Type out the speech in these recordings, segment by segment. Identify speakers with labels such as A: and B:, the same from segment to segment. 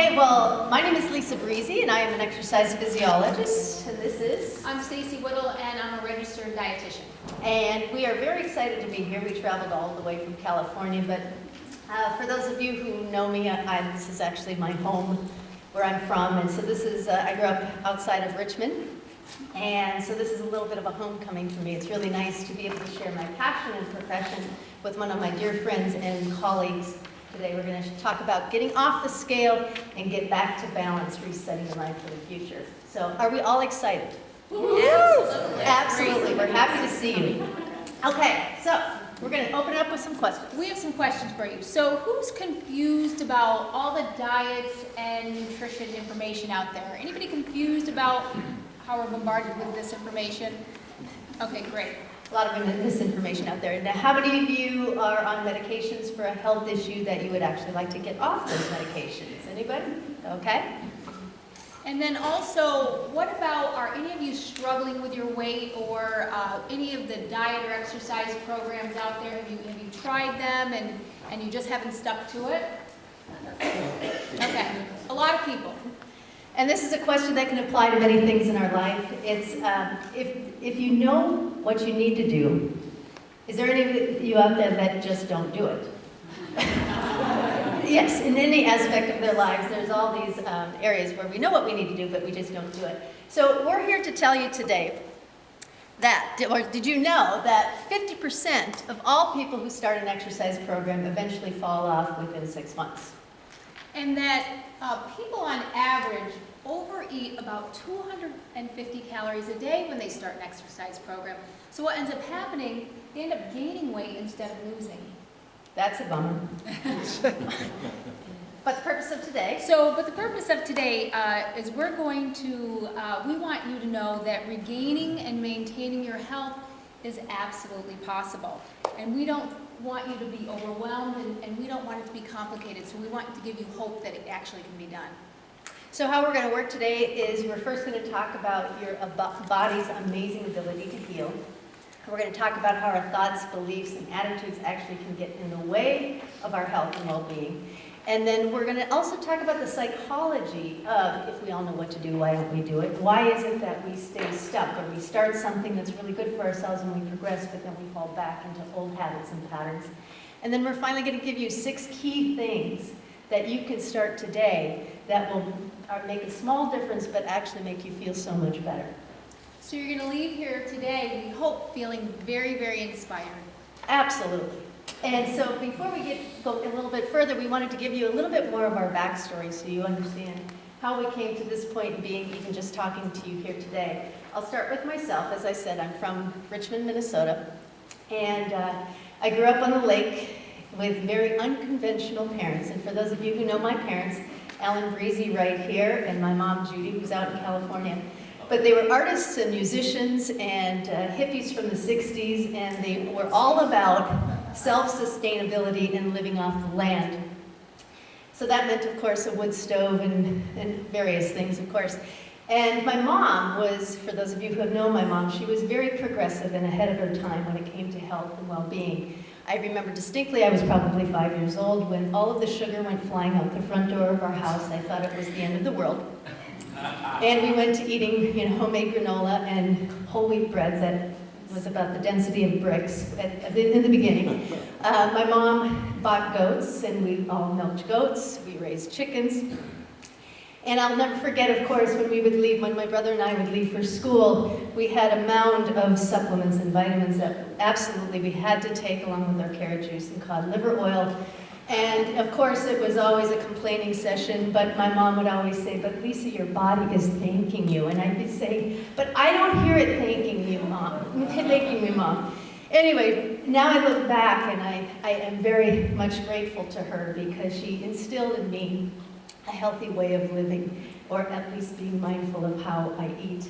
A: Okay, well, my name is Brisse, and I am an exercise physiologist, and this is?
B: I'm Stacey Whittle, and I'm a registered dietitian.
A: And we are very excited to be here. We traveled all the way from California, but for those of you who know me, this is actually my home, where I'm from, and so this is, I grew up outside of Richmond, and so this is a little bit of a homecoming for me. It's really nice to be able to share my passion and profession with one of my dear friends and colleagues. Today we're going to talk about getting off the scale and get back to balance, resetting your life for the future. So are we all excited?
B: Absolutely.
A: Absolutely. We're happy to see you. Okay, so we're going to open it up with some questions.
B: We have some questions for you. So who's confused about all the diets and nutrition information out there? Anybody confused about how we're bombarded with this information? Okay, great.
A: A lot of misinformation out there. Now, how many of you are on medications for a health issue that you would actually like to get off those medications? Anybody? Okay.
B: And then also, what about, are any of you struggling with your weight or any of the diet or exercise programs out there? Have you tried them and you just haven't stuck to it? Okay, a lot of people.
A: And this is a question that can apply to many things in our life. It's if you know what you need to do, is there any of you out there that just don't do it? Yes, in any aspect of their lives, there's all these areas where we know what we need to do, but we just don't do it. So we're here to tell you today that, or did you know that 50% of all people who start an exercise program eventually fall off within 6 months?
B: And that people on average overeat about 250 calories a day when they start an exercise program. So what ends up happening, they end up gaining weight instead of losing.
A: That's a bummer. But the purpose of today?
B: But the purpose of today is we're going to, we want you to know that regaining and maintaining your health is absolutely possible. And we don't want you to be overwhelmed, and we don't want it to be complicated, so we want to give you hope that it actually can be done.
A: So how we're going to work today is we're first going to talk about your body's amazing ability to heal. We're going to talk about how our thoughts, beliefs, and attitudes actually can get in the way of our health and well-being. And then we're going to also talk about the psychology of, if we all know what to do, why don't we do it? Why is it that we stay stuck, or we start something that's really good for ourselves and we progress, but then we fall back into old habits and patterns? And then we're finally going to give you 6 key things that you can start today that will make a small difference, but actually make you feel so much better.
B: So you're going to leave here today, we hope, feeling very, very inspired.
A: Absolutely. And so before we go a little bit further, we wanted to give you a little bit more of our backstory so you understand how we came to this point, being even just talking to you here today. I'll start with myself. As I said, I'm from Richmond, Minnesota, and I grew up on the lake with very unconventional parents. And for those of you who know my parents, Alan Brisse right here, and my mom Judy, who's out in California. But they were artists and musicians and hippies from the 60s, and they were all about self-sustainability and living off the land. So that meant, of course, a wood stove and various things, of course. And my mom was, for those of you who have known my mom, she was very progressive and ahead of her time when it came to health and well-being. I remember distinctly, I was probably 5 years old, when all of the sugar went flying out the front door of our house. I thought it was the end of the world. And we went to eating, homemade granola and whole wheat bread that was about the density of bricks in the beginning. My mom bought goats, and we all milked goats. We raised chickens. And I'll never forget, of course, when we would leave, when my brother and I would leave for school, we had a mound of supplements and vitamins that absolutely we had to take along with our carrot juice and cod liver oil. And of course, it was always a complaining session, but my mom would always say, "But Lisa, your body is thanking you." And I'd say, "But I don't hear it thanking you, Mom." Thanking me, Mom. Anyway, now I look back, and I am very much grateful to her because she instilled in me a healthy way of living, or at least being mindful of how I eat.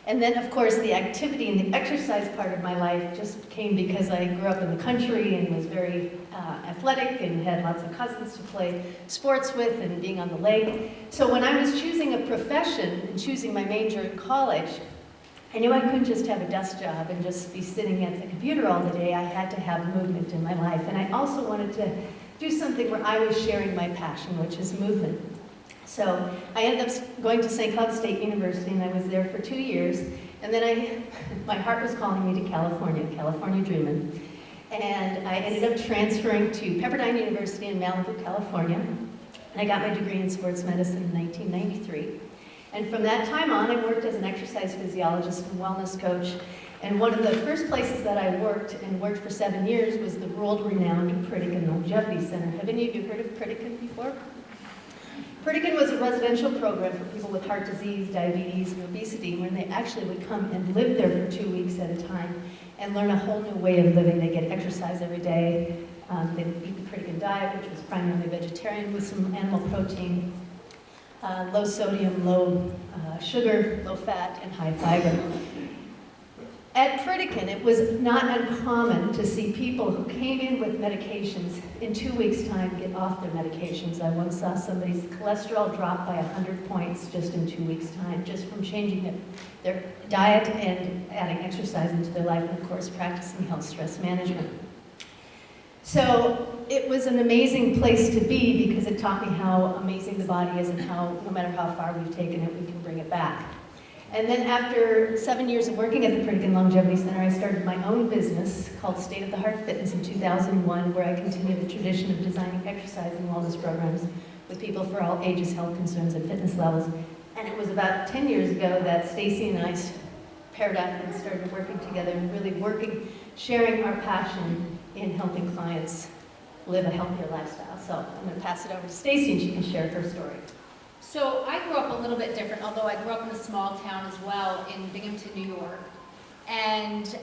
A: And then, of course, the activity and the exercise part of my life just came because I grew up in the country and was very athletic and had lots of cousins to play sports with and being on the lake. So when I was choosing a profession and choosing my major in college, I knew I couldn't just have a desk job and just be sitting at the computer all the day. I had to have movement in my life. And I also wanted to do something where I was sharing my passion, which is movement. So I ended up going to St. Cloud State University, and I was there for 2 years. And then my heart was calling me to California dreaming. And I ended up transferring to Pepperdine University in Malibu, California. And I got my degree in sports medicine in 1993. And from that time on, I worked as an exercise physiologist and wellness coach. And one of the first places that I worked for 7 years was the world-renowned Pritikin Longevity Center. Have any of you heard of Pritikin before? Pritikin was a residential program for people with heart disease, diabetes, and obesity, where they actually would come and live there for 2 weeks at a time and learn a whole new way of living. They get exercise every day. They eat the Pritikin diet, which was primarily vegetarian with some animal protein, low sodium, low sugar, low fat, and high fiber. At Pritikin, it was not uncommon to see people who came in with medications in 2 weeks' time get off their medications. I once saw somebody's cholesterol drop by 100 points just in 2 weeks' time, just from changing their diet and adding exercise into their life, and of course, practicing health stress management. So it was an amazing place to be because it taught me how amazing the body is and how, no matter how far we've taken it, we can bring it back. And then after 7 years of working at the Pritikin Longevity Center, I started my own business called State of the Heart Fitness in 2001, where I continued the tradition of designing exercise and wellness programs with people for all ages, health concerns, and fitness levels. And it was about 10 years ago that Stacey and I paired up and started working together and really sharing our passion in helping clients live a healthier lifestyle. So I'm going to pass it over to Stacey, and she can share her story.
B: So I grew up a little bit different, although I grew up in a small town as well in Binghamton, New York. And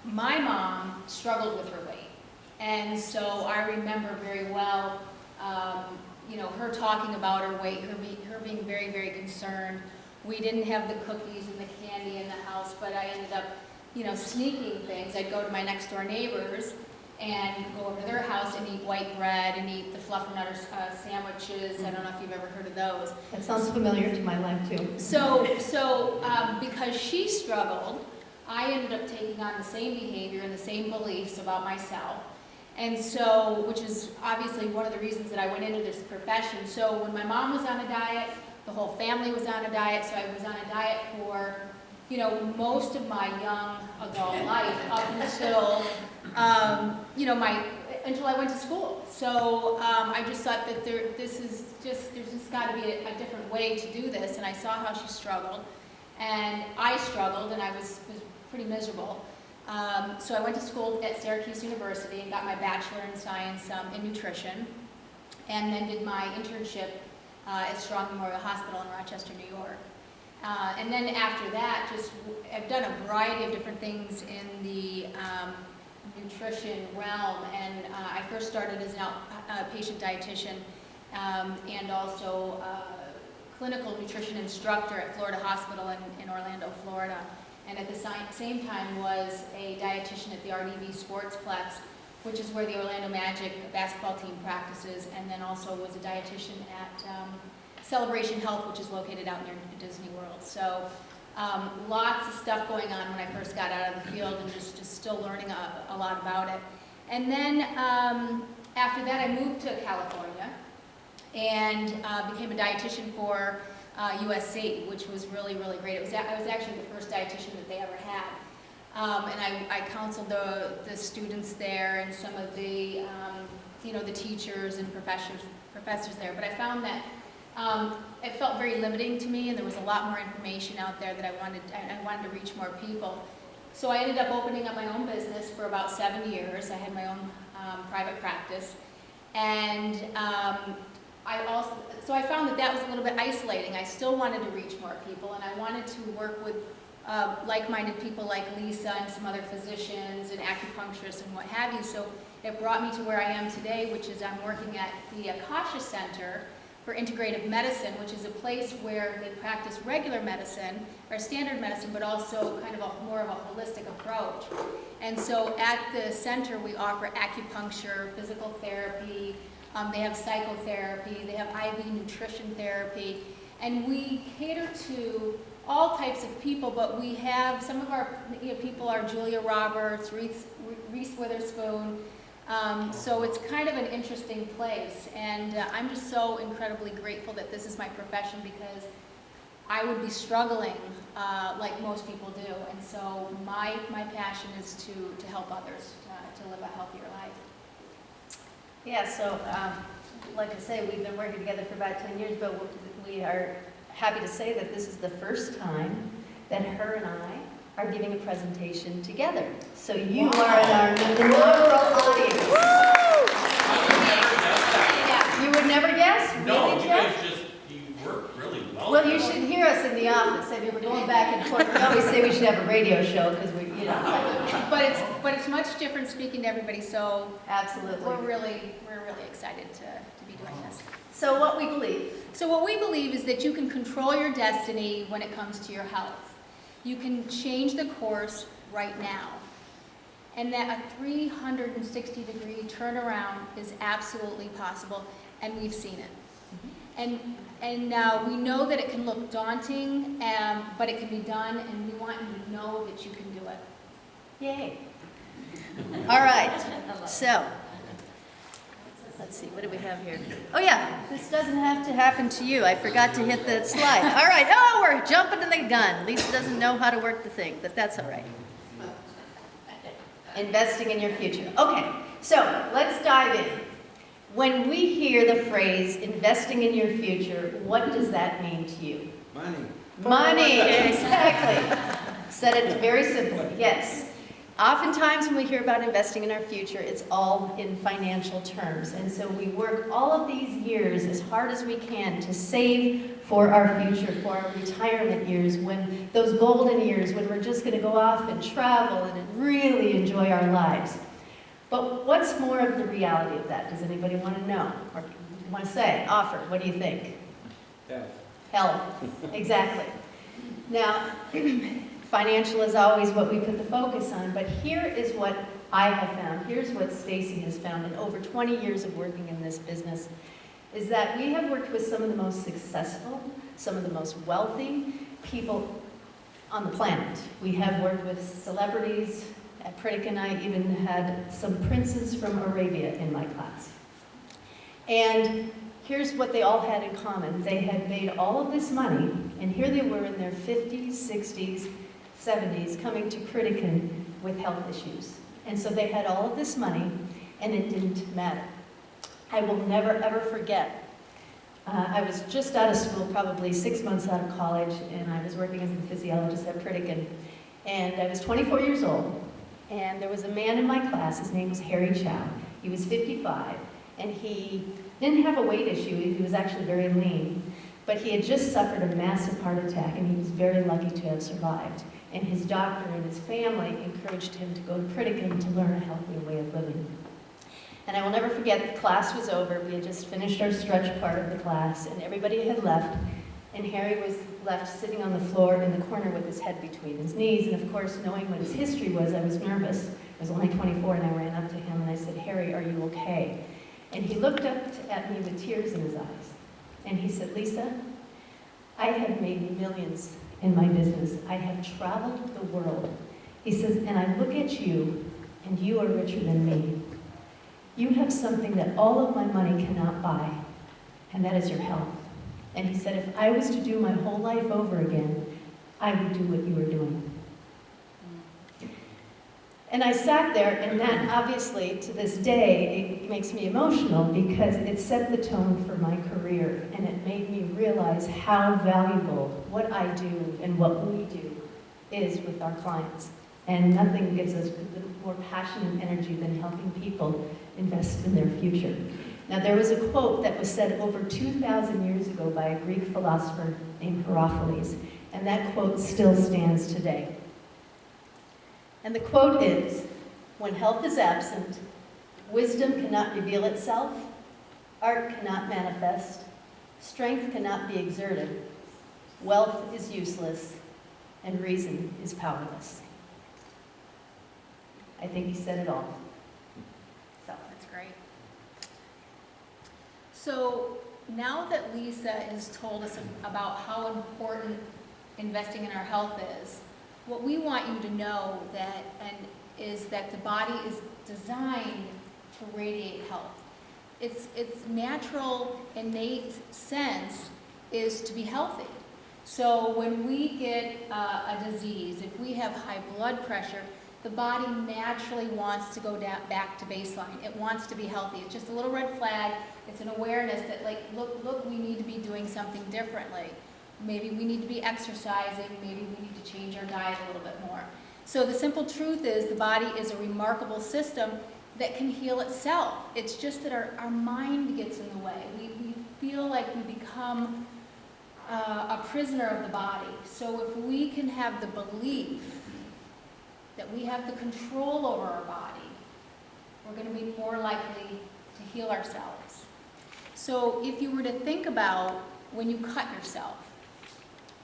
B: my mom struggled with her weight. And so I remember very well, her talking about her weight, her being very, very concerned. We didn't have the cookies and the candy in the house, but I ended up, sneaking things. I'd go to my next door neighbors and go over to their house and eat white bread and eat the Fluffernutter sandwiches. I don't know if you've ever heard of those.
A: That sounds familiar to my life too.
B: So because she struggled, I ended up taking on the same behavior and the same beliefs about myself. And so, which is obviously one of the reasons that I went into this profession. So when my mom was on a diet, the whole family was on a diet, so I was on a diet for, most of my young adult life up until, until I went to school. So I just thought that there's just got to be a different way to do this, and I saw how she struggled, and I struggled, and I was pretty miserable. So I went to school at Syracuse University and got my bachelor in science in nutrition, and then did my internship at Strong Memorial Hospital in Rochester, New York. And then after that, I've done a variety of different things in the nutrition realm, and I first started as an outpatient dietitian and also clinical nutrition instructor at Florida Hospital in Orlando, Florida. And at the same time was a dietitian at the RDV Sportsplex, which is where the Orlando Magic basketball team practices, and then also was a dietitian at Celebration Health, which is located out near Disney World. So lots of stuff going on when I first got out of the field, and just still learning a lot about it. And then after that, I moved to California and became a dietitian for USC, which was really, really great. I was actually the first dietitian that they ever had. And I counseled the students there and some of the, the teachers and professors there. But I found that it felt very limiting to me, and there was a lot more information out there that I wanted to reach more people. So I ended up opening up my own business for about 7 years. I had my own private practice, and so I found that was a little bit isolating. I still wanted to reach more people, and I wanted to work with like-minded people like Lisa and some other physicians and acupuncturists and what have you. So it brought me to where I am today, which is I'm working at the Akasha Center for Integrative Medicine, which is a place where they practice regular medicine, or standard medicine, but also kind of more of a holistic approach. And so at the center, we offer acupuncture, physical therapy, they have psychotherapy, they have IV nutrition therapy, and we cater to all types of people, but we have some of our people are Julia Roberts, Reese Witherspoon, So it's kind of an interesting place, and I'm just so incredibly grateful that this is my profession, because I would be struggling like most people do, and so my passion is to help others to live a healthier life.
A: Yeah, so like I say, we've been working together for about 10 years, but we are happy to say that this is the first time that her and I are giving a presentation together. So you are in our inaugural audience. Yeah, you would never guess?
C: No,
A: Really,
C: you
A: Jeff?
C: guys you work really well.
A: Well, you should hear us in the office. I mean, we're going back and forth. We always say we should have a radio show because we, you know.
B: But it's much different speaking to everybody, so
A: Absolutely.
B: we're really excited to be doing this.
A: So what we believe.
B: So what we believe is that you can control your destiny when it comes to your health. You can change the course right now. And that a 360-degree turnaround is absolutely possible, and we've seen it. And we know that it can look daunting, but it can be done, and we want you to know that you can do it.
A: Yay. All right, so, let's see, what do we have here? Oh yeah, this doesn't have to happen to you. I forgot to hit the slide. All right, oh, we're jumping to the gun. Lisa doesn't know how to work the thing, but that's all right. Investing in your future. Okay, so let's dive in. When we hear the phrase investing in your future, what does that mean to you?
D: Money.
A: Money, exactly. Said it very simply, yes. Oftentimes when we hear about investing in our future, it's all in financial terms. And so we work all of these years as hard as we can to save for our future, for our retirement years, when those golden years, when we're just going to go off and travel and really enjoy our lives. But what's more of the reality of that? Does anybody want to know? Or want to say? Offer, what do you think?
D: Yeah.
A: Health, exactly. Now, financial is always what we put the focus on, but here is what I have found. Here's what Stacey has found in over 20 years of working in this business, is that we have worked with some of the most successful, some of the most wealthy people on the planet. We have worked with celebrities. At Pritikin, I even had some princes from Arabia in my class. And here's what they all had in common. They had made all of this money, and here they were in their 50s, 60s, 70s, coming to Pritikin with health issues. And so they had all of this money, and it didn't matter. I will never, ever forget. I was just out of school, probably 6 months out of college, and I was working as a physiologist at Pritikin. And I was 24 years old. And there was a man in my class, his name was Harry Chow. He was 55, and he didn't have a weight issue, he was actually very lean, but he had just suffered a massive heart attack, and he was very lucky to have survived. And his doctor and his family encouraged him to go to Pritikin to learn a healthier way of living. And I will never forget, the class was over, we had just finished our stretch part of the class, and everybody had left, and Harry was left sitting on the floor in the corner with his head between his knees. And of course, knowing what his history was, I was nervous. I was only 24, and I ran up to him and I said, "Harry, are you okay?" And he looked up at me with tears in his eyes. And he said, "Lisa, I have made millions in my business. I have traveled the world." He says, "And I look at you, and you are richer than me. You have something that all of my money cannot buy, and that is your health." And he said, "If I was to do my whole life over again, I would do what you were doing." And I sat there, and that obviously, to this day, it makes me emotional because it set the tone for my career, and it made me realize how valuable what I do and what we do is with our clients. And nothing gives us more passion and energy than helping people invest in their future. Now, there was a quote that was said over 2,000 years ago by a Greek philosopher named Herophilus, and that quote still stands today. And the quote is, "When health is absent, wisdom cannot reveal itself, art cannot manifest, strength cannot be exerted, wealth is useless, and reason is powerless." I think he said it all. So.
B: That's great. So now that Lisa has told us about how important investing in our health is, what we want you to know is that the body is designed to radiate health. Its natural, innate sense is to be healthy. So when we get a disease, if we have high blood pressure, the body naturally wants to go back to baseline. It wants to be healthy. It's just a little red flag. It's an awareness that, like, look, we need to be doing something differently. Maybe we need to be exercising. Maybe we need to change our diet a little bit more. So the simple truth is the body is a remarkable system that can heal itself. It's just that our mind gets in the way. We feel like we become a prisoner of the body. So if we can have the belief that we have the control over our body, we're going to be more likely to heal ourselves. So if you were to think about when you cut yourself,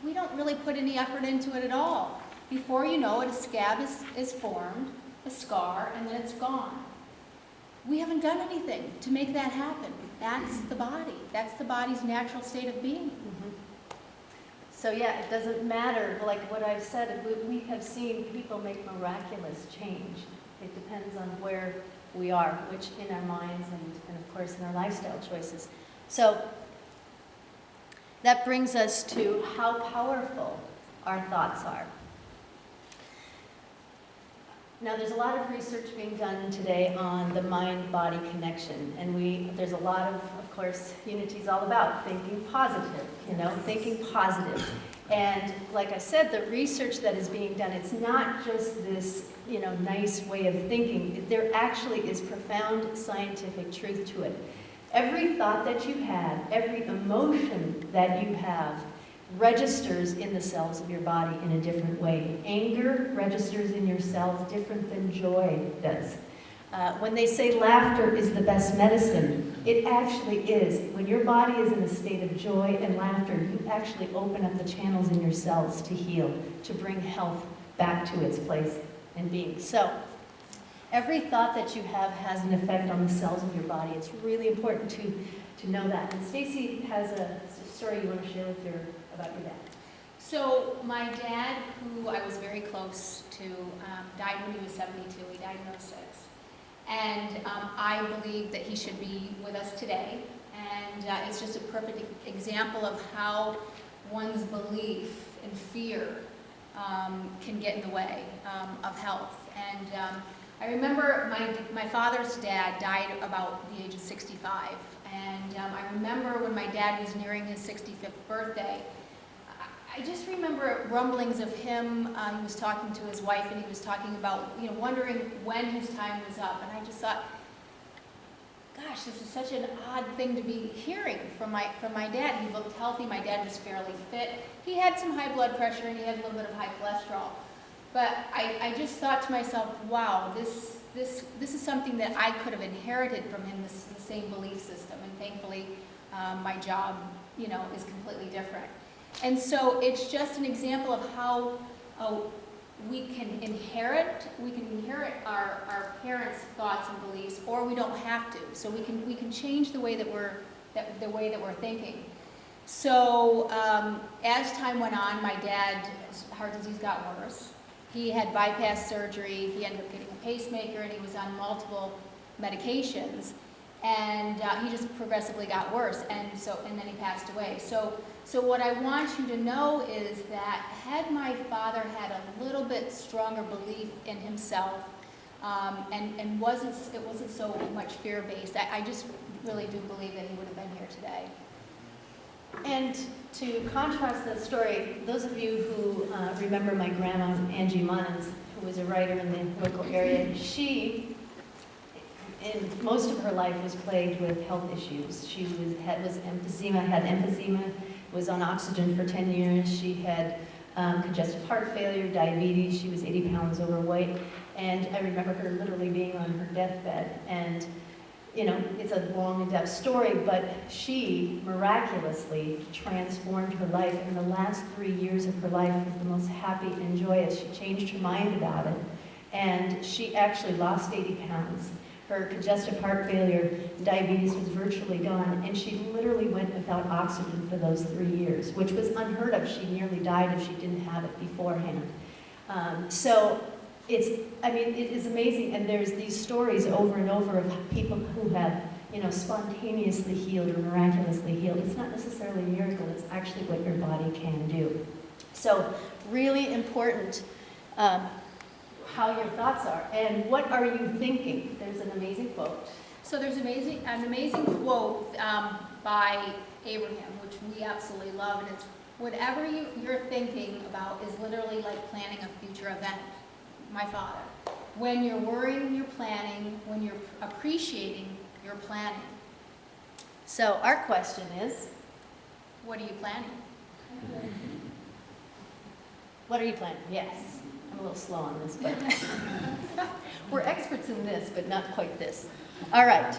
B: we don't really put any effort into it at all. Before you know it, a scab is formed, a scar, and then it's gone. We haven't done anything to make that happen. That's the body. That's the body's natural state of being.
A: So yeah, it doesn't matter, like what I've said, we have seen people make miraculous change. It depends on where we are, which in our minds and of course in our lifestyle choices. So that brings us to how powerful our thoughts are. Now there's a lot of research being done today on the mind-body connection, and there's a lot of course, Unity's all about thinking positive, thinking positive. And like I said, the research that is being done, it's not just this, nice way of thinking. There actually is profound scientific truth to it. Every thought that you have, every emotion that you have, registers in the cells of your body in a different way. Anger registers in your cells different than joy does. When they say laughter is the best medicine, it actually is. When your body is in a state of joy and laughter, you actually open up the channels in your cells to heal, to bring health back to its place and being. So, every thought that you have has an effect on the cells of your body. It's really important to know that. And Stacey has a story you want to share about your dad.
B: So my dad, who I was very close to, died when he was 72. He died in 06. And I believe that he should be with us today. And it's just a perfect example of how one's belief and fear can get in the way of health. And I remember my father's dad died about the age of 65. And I remember when my dad was nearing his 65th birthday, I just remember rumblings of him. He was talking to his wife, and he was talking about, wondering when his time was up. And I just thought, gosh, this is such an odd thing to be hearing from my dad. He looked healthy. My dad was fairly fit. He had some high blood pressure, and he had a little bit of high cholesterol. But I just thought to myself, wow, this is something that I could have inherited from him, the same belief system. And thankfully, my job, is completely different. And so it's just an example of how we can inherit our parents' thoughts and beliefs, or we don't have to. So we can change the way that we're thinking. So as time went on, my dad's heart disease got worse. He had bypass surgery. He ended up getting a pacemaker, and he was on multiple medications. And he just progressively got worse, and then he passed away. So what I want you to know is that had my father had a little bit stronger belief in himself, and it wasn't so much fear-based, I just really do believe that he would have been here today.
A: And to contrast that story, those of you who remember my grandma, Angie Munnins, who was a writer in the local area, she, in most of her life, was plagued with health issues. She had emphysema, was on oxygen for 10 years. She had congestive heart failure, diabetes. She was 80 pounds overweight. And I remember her literally being on her deathbed. And, it's a long, in-depth story, but she miraculously transformed her life. And the last 3 years of her life was the most happy and joyous. She changed her mind about it. And she actually lost 80 pounds. Her congestive heart failure, diabetes was virtually gone, and she literally went without oxygen for those 3 years, which was unheard of. She nearly died if she didn't have it beforehand. So it is amazing, and there's these stories over and over of people who have, spontaneously healed or miraculously healed. It's not necessarily a miracle, it's actually what your body can do. So, really important how your thoughts are, and what are you thinking? There's an amazing quote.
B: So there's an amazing quote by Abraham, which we absolutely love, and it's, whatever you're thinking about is literally like planning a future event. My father. When you're worrying, you're planning. When you're appreciating, you're planning.
A: So our question is,
B: What are you planning?
A: what are you planning? Yes. I'm a little slow on this, but we're experts in this, but not quite this. All right.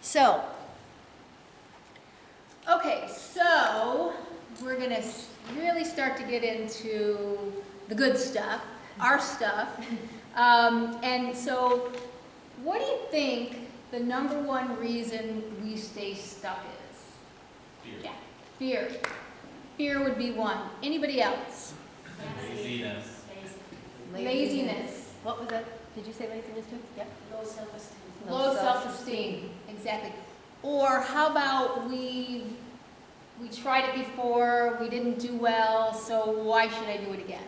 A: So,
B: Okay, so we're going to really start to get into the good stuff, our stuff. And so, what do you think the number one reason we stay stuck is?
C: Fear.
B: Yeah, fear. Fear would be one. Anybody else?
C: Laziness.
B: Laziness.
A: What was that? Did you say laziness too? Yep.
D: Low self-esteem.
B: Low self-esteem. Exactly. Or how about we tried it before, we didn't do well, so why should I do it again?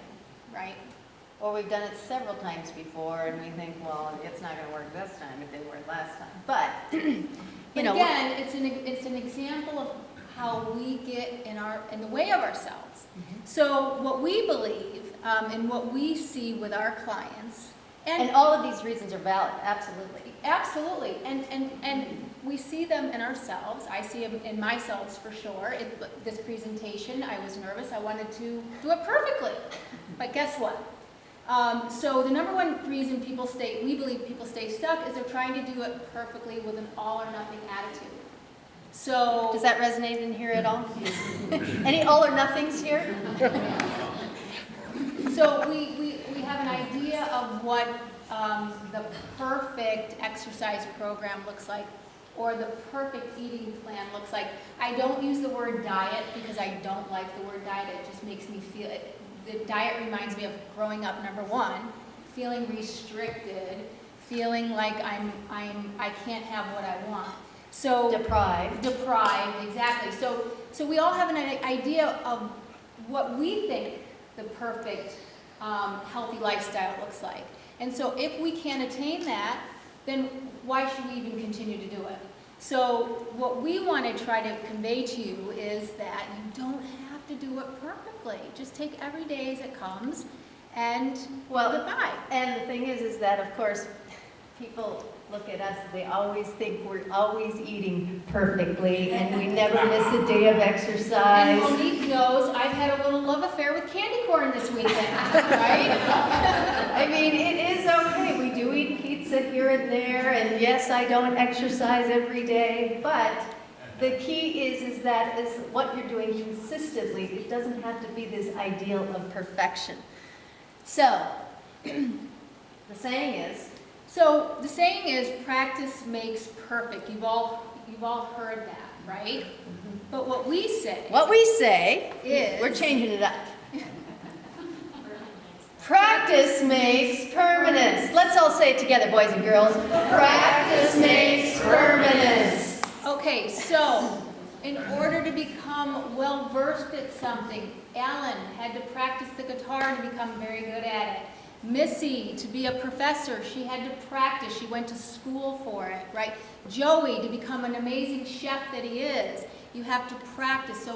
B: Right?
A: Or we've done it several times before, and we think, well, it's not going to work this time. It didn't work last time. But,
B: But again, it's an example of how we get in the way of ourselves. So what we believe and what we see with our clients,
A: and all of these reasons are valid, absolutely.
B: absolutely, and we see them in ourselves. I see them in myself for sure. This presentation, I was nervous. I wanted to do it perfectly, but guess what? So the number one reason we believe people stay stuck is they're trying to do it perfectly with an all or nothing attitude. So
A: Does that resonate in here at all? Any all or nothings here?
B: So we have an idea of what the perfect exercise program looks like, or the perfect eating plan looks like. I don't use the word diet because I don't like the word diet. It just makes me feel it. The diet reminds me of growing up, number one, feeling restricted, feeling like I can't have what I want. So
A: Deprived,
B: exactly. So we all have an idea of what we think the perfect healthy lifestyle looks like. And so if we can't attain that, then why should we even continue to do it? So what we want to try to convey to you is that you don't have to do it perfectly. Just take every day as it comes and goodbye.
A: And the thing is that, of course, people look at us, they always think we're always eating perfectly, and we never miss a day of
B: And
A: exercise.
B: Monique knows I've had a little love affair with candy corn this weekend, right?
A: I mean, it is okay. We do eat pizza here and there, and yes, I don't exercise every day, but the key is that is what you're doing consistently. It doesn't have to be this ideal of perfection. So, the saying is,
B: practice makes perfect. You've all heard that, right? But what we say is,
A: we're changing it up. Practice makes permanence. Let's all say it together, boys and girls. Practice makes permanence.
B: okay, so in order to become well versed at something, Alan had to practice the guitar to become very good at it. Missy, to be a professor, she had to practice. She went to school for it, right? Joey, to become an amazing chef that he is, you have to practice.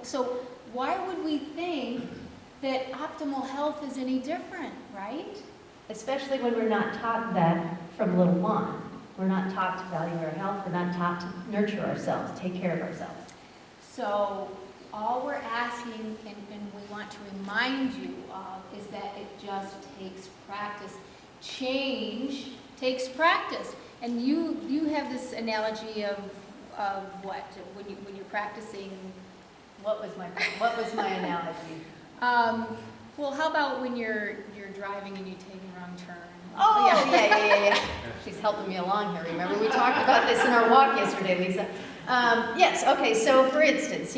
B: So why would we think that optimal health is any different, right?
A: Especially when we're not taught that from little one. We're not taught to value our health. We're not taught to nurture ourselves, take care of ourselves.
B: So all we're asking and we want to remind you of is that it just takes practice. Change takes practice. And you have this analogy of what when you're practicing.
A: What was my analogy?
B: Well, how about when you're driving and you take a wrong turn?
A: Oh, yeah. She's helping me along here. Remember, we talked about this in our walk yesterday, Lisa. Yes, okay, so for instance,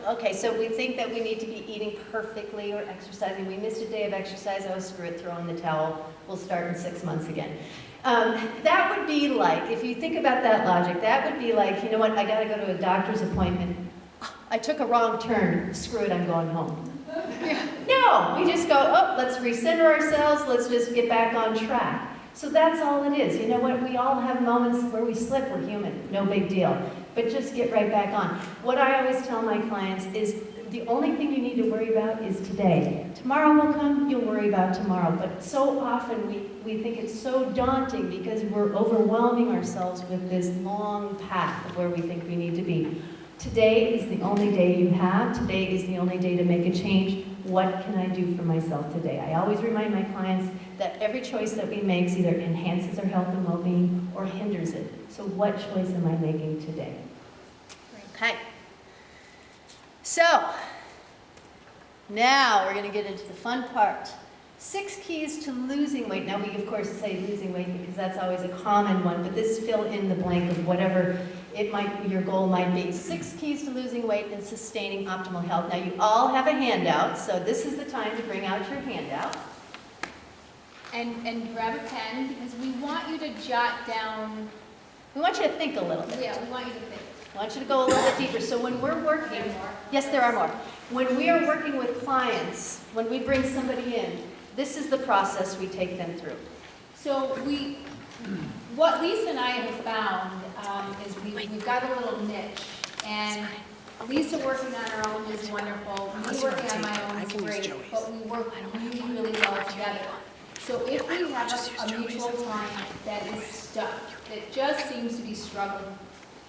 A: okay, so we think that we need to be eating perfectly or exercising. We missed a day of exercise, oh, screw it, throw in the towel, we'll start in 6 months again. That would be like, if you think about that logic, that would be like, you know what, I gotta go to a doctor's appointment. I took a wrong turn, screw it, I'm going home. No, we just go, oh, let's recenter ourselves, let's just get back on track. So that's all it is. You know what, we all have moments where we slip, we're human, no big deal. But just get right back on. What I always tell my clients is the only thing you need to worry about is today. Tomorrow will come, you'll worry about tomorrow. But so often we think it's so daunting because we're overwhelming ourselves with this long path of where we think we need to be. Today is the only day you have. Today is the only day to make a change. What can I do for myself today? I always remind my clients that every choice that we make either enhances our health and well-being or hinders it. So what choice am I making today? Okay. So, now we're going to get into the fun part. 6 keys to losing weight. Now we of course say losing weight because that's always a common one, but this fill in the blank of whatever your goal might be. 6 keys to losing weight and sustaining optimal health. Now you all have a handout, so this is the time to bring out your handout.
B: And grab a pen, because we want you to jot down.
A: We want you to think a little bit.
B: Yeah, we want you to think.
A: I want you to go a little bit deeper. So when we're working, yes, there are more. When we are working with clients, when we bring somebody in, this is the process we take them through.
B: So what Lisa and I have found is we've got a little niche, and Lisa working on her own is wonderful. Me working on my own is great, but we work really, really well together. So if we have a mutual client that is stuck, that just seems to be struggling,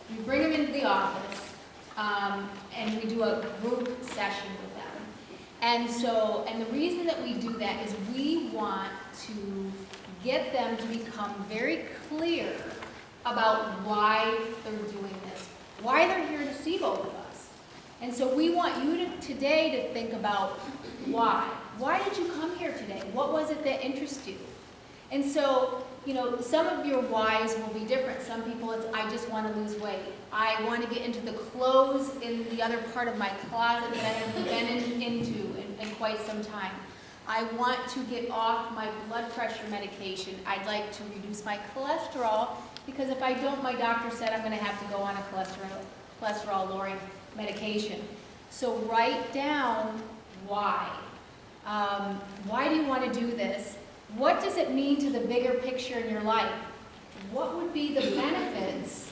B: we bring them into the office, and we do a group session with them. And the reason that we do that is we want to get them to become very clear about why they're doing this, why they're here to see both of us. And so we want you today to think about why. Why did you come here today? What was it that interested you? And so, some of your whys will be different. Some people, it's, I just want to lose weight. I want to get into the clothes in the other part of my closet that I haven't been into in quite some time. I want to get off my blood pressure medication. I'd like to reduce my cholesterol, because if I don't, my doctor said I'm going to have to go on a cholesterol-lowering medication. So write down why. Why do you want to do this? What does it mean to the bigger picture in your life? What would be the benefits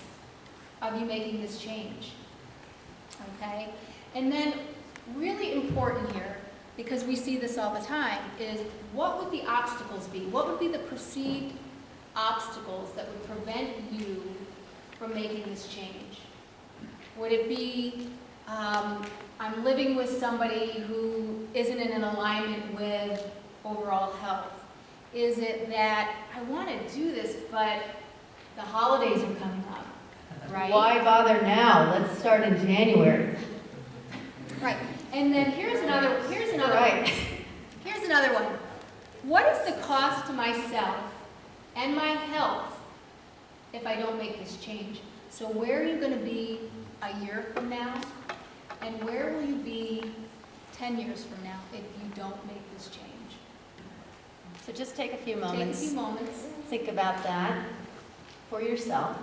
B: of you making this change? Okay? And then, really important here, because we see this all the time, is what would the obstacles be? What would be the perceived obstacles that would prevent you from making this change? Would it be, I'm living with somebody who isn't in alignment with overall health? Is it that I want to do this, but the holidays are coming up, right?
A: Why bother now? Let's start in January.
B: Right. And then here's another
A: Right.
B: Here's another one. What is the cost to myself and my health if I don't make this change? So where are you going to be a year from now? And where will you be 10 years from now if you don't make this change?
A: So just take a few moments.
B: Take a few moments.
A: Think about that for yourself.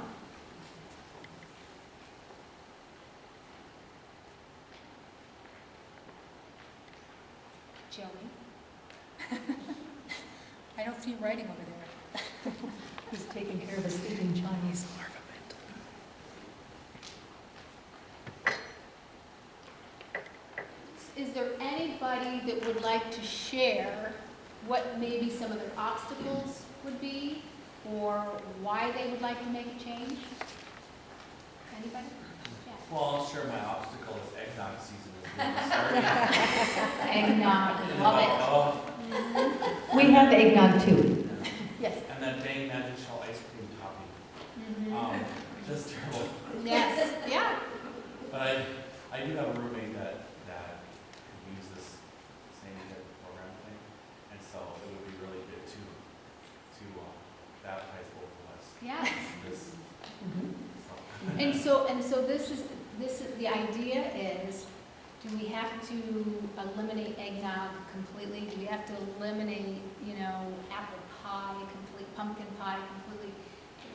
B: Joey? I don't see you writing over there.
A: He's taking care of a sleeping Chinese.
B: Is there anybody that would like to share what maybe some of their obstacles would be, or why they would like to make a change? Anybody? Yeah.
C: Well, I'll share my obstacle is eggnog season is really starting.
B: Eggnog, love it.
C: Oh,
A: We have eggnog too. Yes.
C: and that dang magic shell ice cream topping.
B: Mhm.
C: Just terrible.
B: Yes, yeah.
C: But I do have a roommate that could use this same type of program thing, and so it would be really good to baptize both of us
B: Yeah.
C: in this.
A: Mhm.
C: So.
B: And So this is, the idea is, do we have to eliminate eggnog completely? Do we have to eliminate, apple pie, pumpkin pie completely?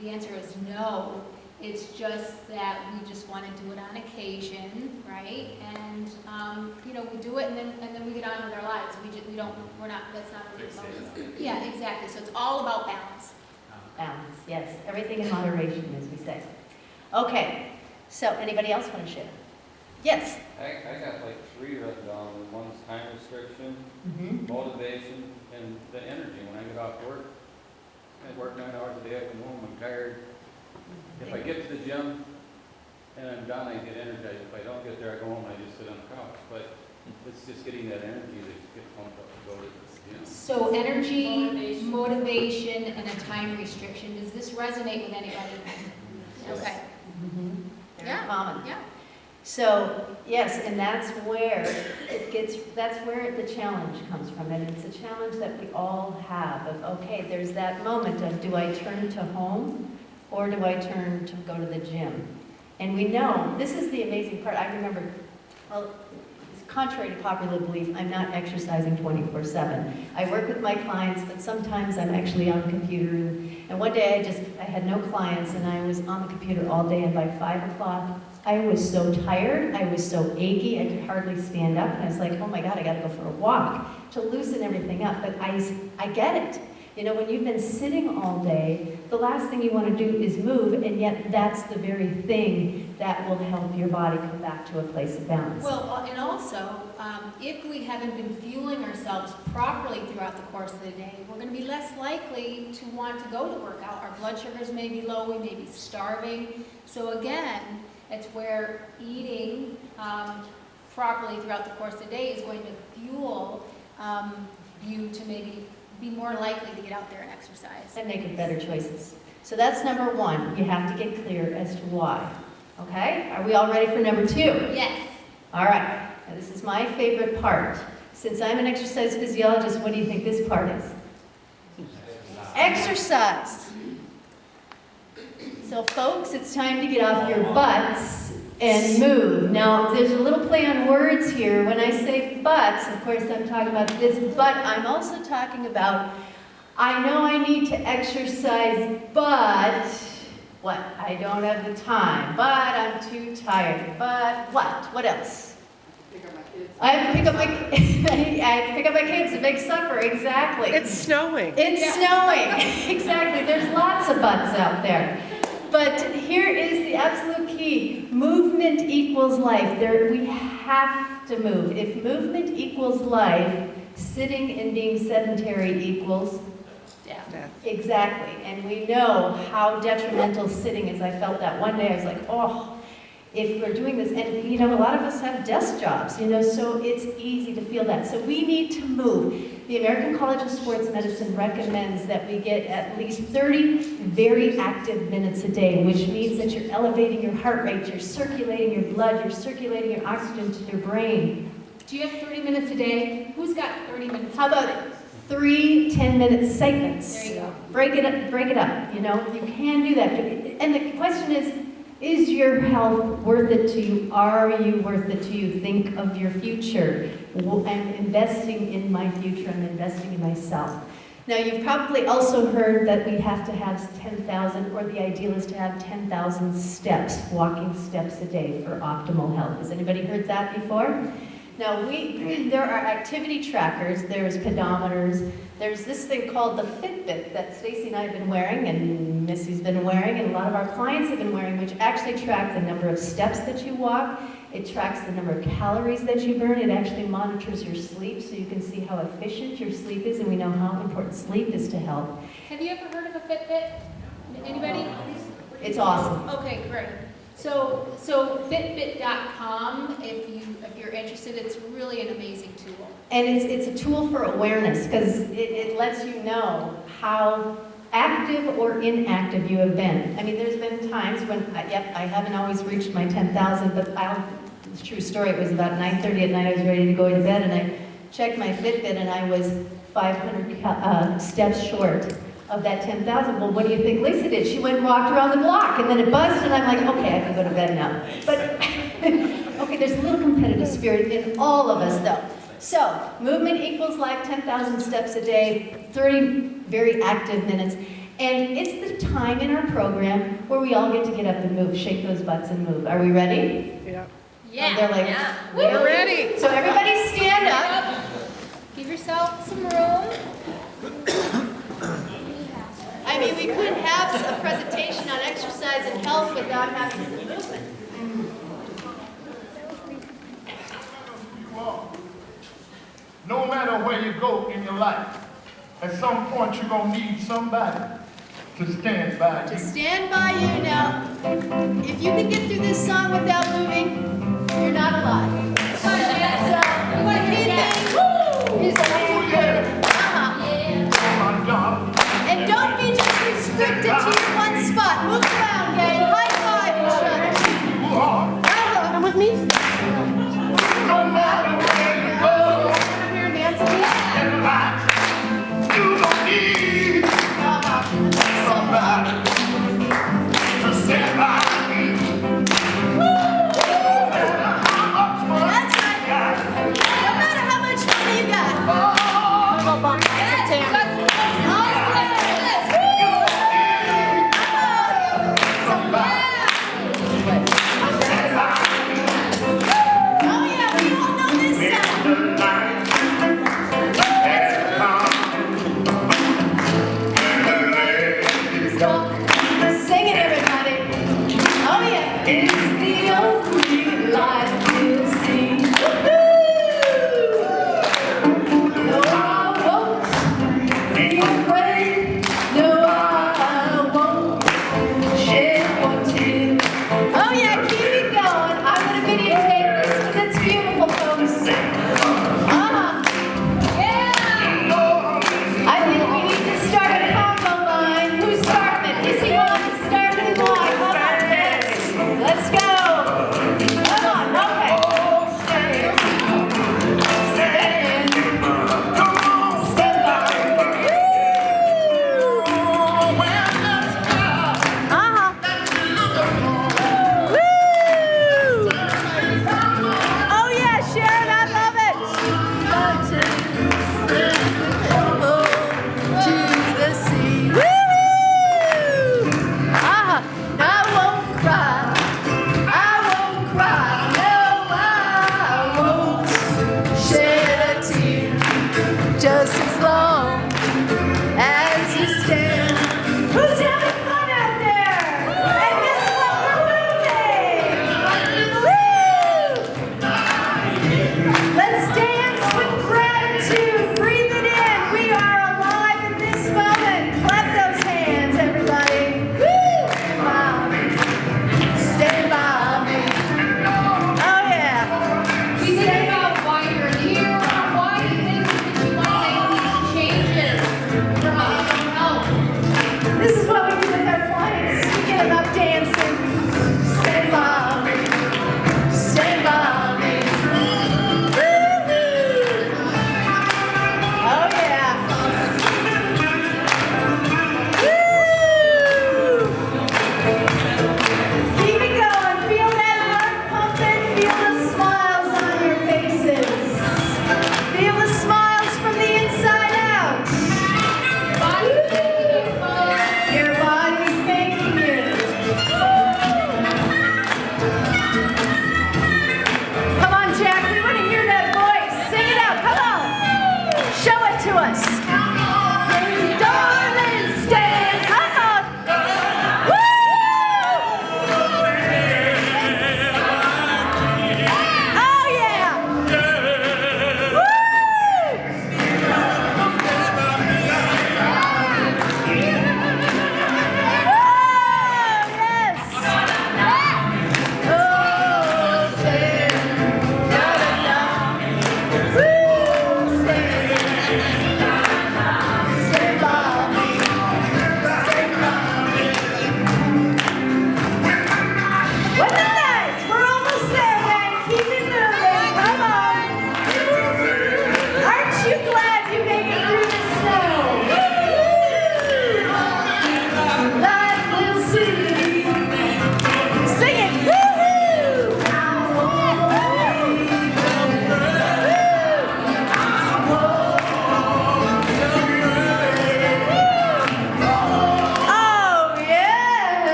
B: The answer is no. It's just that we just want to do it on occasion, right? And, we do it and then we get on with our lives. That's not what it's about. Yeah, exactly. So it's all about balance.
A: Balance, yes. Everything in moderation, as we say. Okay, so anybody else want to share? Yes?
D: I got like 3 written down. One's time restriction,
A: Mm-hmm.
D: motivation, and the energy. When I get off work, I work 9 hours a day, I come home, I'm tired. If I get to the gym and I'm done, I get energized. If I don't get there, I go home and I just sit on the couch. But it's just getting that energy to get pumped up to go to the gym.
B: So energy, motivation, and a time restriction. Does this resonate with anybody? Okay.
A: Mm-hmm. Very
B: Yeah.
A: common.
B: Yeah.
A: So, yes, and that's where that's where the challenge comes from. And it's a challenge that we all have of, okay, there's that moment of, do I turn to home or do I turn to go to the gym? And we know, this is the amazing part. I remember, well, contrary to popular belief, I'm not exercising 24/7. I work with my clients, but sometimes I'm actually on the computer. And one day I had no clients and I was on the computer all day, and by 5 o'clock, I was so tired, I was so achy, I could hardly stand up, and I was like, oh my God, I gotta go for a walk to loosen everything up. But I get it. When you've been sitting all day, the last thing you want to do is move, and yet that's the very thing that will help your body come back to a place of balance.
B: Well, and also, if we haven't been fueling ourselves properly throughout the course of the day, we're going to be less likely to want to go to work out. Our blood sugars may be low, we may be starving. So again, it's where eating properly throughout the course of the day is going to fuel you to maybe be more likely to get out there and exercise.
A: And make better choices. So that's number 1. You have to get clear as to why. Okay? Are we all ready for number 2?
B: Yes.
A: All right. Now this is my favorite part. Since I'm an exercise physiologist, what do you think this part is? Exercise. So folks, it's time to get off your butts and move. Now, there's a little play on words here. When I say butts, of course I'm talking about this, but I'm also talking about, I know I need to exercise, but what? I don't have the time, but I'm too tired, but what? What else? I have to pick up my I have to pick up my kids to make supper, exactly.
E: It's snowing.
A: It's snowing, exactly. There's lots of butts out there. But here is the absolute key. Movement equals life. We have to move. If movement equals life, sitting and being sedentary equals
E: Death.
A: exactly. And we know how detrimental sitting is. I felt that one day. I was like, oh, if we're doing this, and a lot of us have desk jobs, so it's easy to feel that. So we need to move. The American College of Sports Medicine recommends that we get at least 30 very active minutes a day, which means that you're elevating your heart rate, you're circulating your blood, you're circulating your oxygen to your brain.
B: Do you have 30 minutes a day? Who's got 30 minutes?
A: How about 3 10-minute segments?
B: There you go.
A: Break it up, you can do that. And the question is your health worth it to you? Are you worth it to you? Think of your future. I'm investing in my future. I'm investing in myself. Now, you've probably also heard that we have to have 10,000, or the ideal is to have 10,000 steps, walking steps a day for optimal health. Has anybody heard that before? Now, there are activity trackers, there's pedometers, there's this thing called the Fitbit that Stacey and I have been wearing, and Missy's been wearing, and a lot of our clients have been wearing, which actually track the number of steps that you walk. It tracks the number of calories that you burn. It actually monitors your sleep, so you can see how efficient your sleep is, and we know how important sleep is to health.
B: Have you ever heard of a Fitbit? Anybody?
A: It's awesome.
B: Okay, great. So Fitbit.com, if you're interested, it's really an amazing tool.
A: And it's a tool for awareness, because it lets you know how active or inactive you have been. I mean, there's been times when, I haven't always reached my 10,000, but it's a true story. It was about 9:30 at night. I was ready to go to bed, and I checked my Fitbit, and I was 500 steps short of that 10,000. Well, what do you think Lisa did? She went and walked around the block, and then it buzzed, and I'm like, okay, I can go to bed now. But, okay, there's a little competitive spirit in all of us, though. So, movement equals life, 10,000 steps a day, 30 very active minutes. And it's the time in our program where we all get to get up and move, shake those butts and move. Are we ready?
E: Yeah.
A: Yeah. They're like,
E: We're ready.
A: So everybody stand up.
B: Give yourself some room.
A: I mean, we couldn't have a presentation on exercise and health without having some movement.
F: No matter where you go in your life, at some point you're going to need somebody to stand by
A: To
F: you.
A: stand by you now. If you can get through this song without moving, you're not alive. So, the key thing is that you good.
F: Oh my God.
A: And don't be just restricted to one spot. Move around, gang. High five each other.
F: You are.
A: Come with me.
F: No matter where you go
A: Here, Nancy.
F: in life, you don't need somebody to stand by you. No matter how much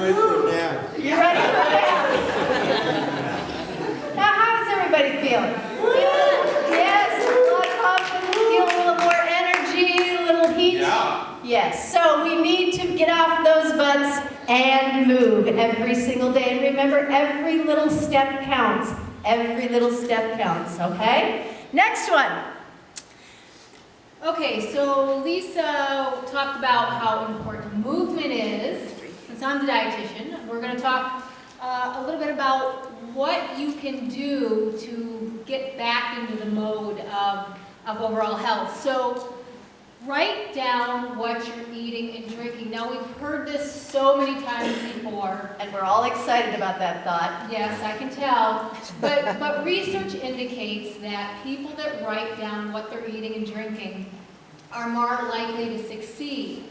E: ready for a nap.
A: You ready for that? Now, how is everybody feeling? Yes, a lot of confidence, feel a little more energy, a little heat.
C: Yeah.
A: Yes, so we need to get off those butts and move every single day. And remember, every little step counts. Every little step counts, okay? Next one.
B: Okay, so Lisa talked about how important movement is. Since I'm the dietitian, we're going to talk a little bit about what you can do to get back into the mode of overall health. So write down what you're eating and drinking. Now, we've heard this so many times before.
A: And we're all excited about that thought.
B: Yes, I can tell. But research indicates that people that write down what they're eating and drinking are more likely to succeed.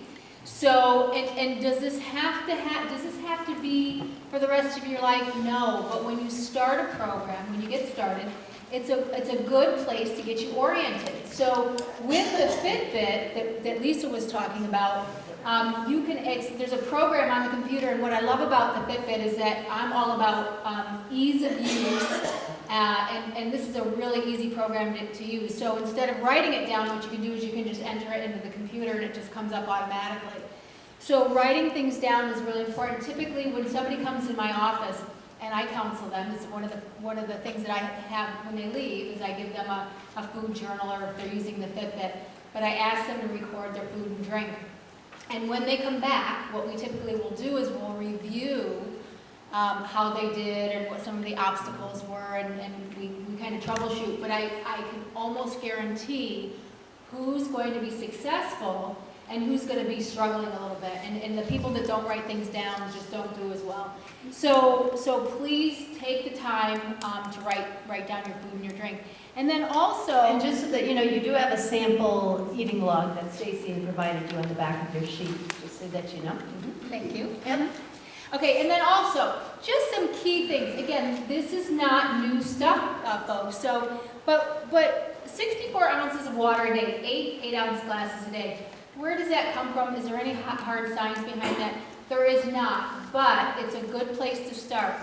B: So, and does this have to be for the rest of your life? No. But when you start a program, when you get started, it's a good place to get you oriented. So with the Fitbit that Lisa was talking about, there's a program on the computer, and what I love about the Fitbit is that I'm all about ease of use, and this is a really easy program to use. So instead of writing it down, what you can do is you can just enter it into the computer and it just comes up automatically. So writing things down is really important. Typically when somebody comes in my office, and I counsel them, it's one of the things that I have when they leave, is I give them a food journal, or if they're using the Fitbit, but I ask them to record their food and drink. And when they come back, what we typically will do is we'll review how they did and what some of the obstacles were, and we kind of troubleshoot. But I can almost guarantee who's going to be successful and who's going to be struggling a little bit. And the people that don't write things down just don't do as well. So please take the time to write down your food and your drink. And then also...
A: And just so that you know, you do have a sample eating log that Stacey provided you on the back of your sheet, just so that you know.
B: Thank you.
A: Yep.
B: Okay, and then also, just some key things. Again, this is not new stuff, folks. So, but 64 ounces of water a day, 8-ounce glasses a day. Where does that come from? Is there any hard science behind that? There is not, but it's a good place to start.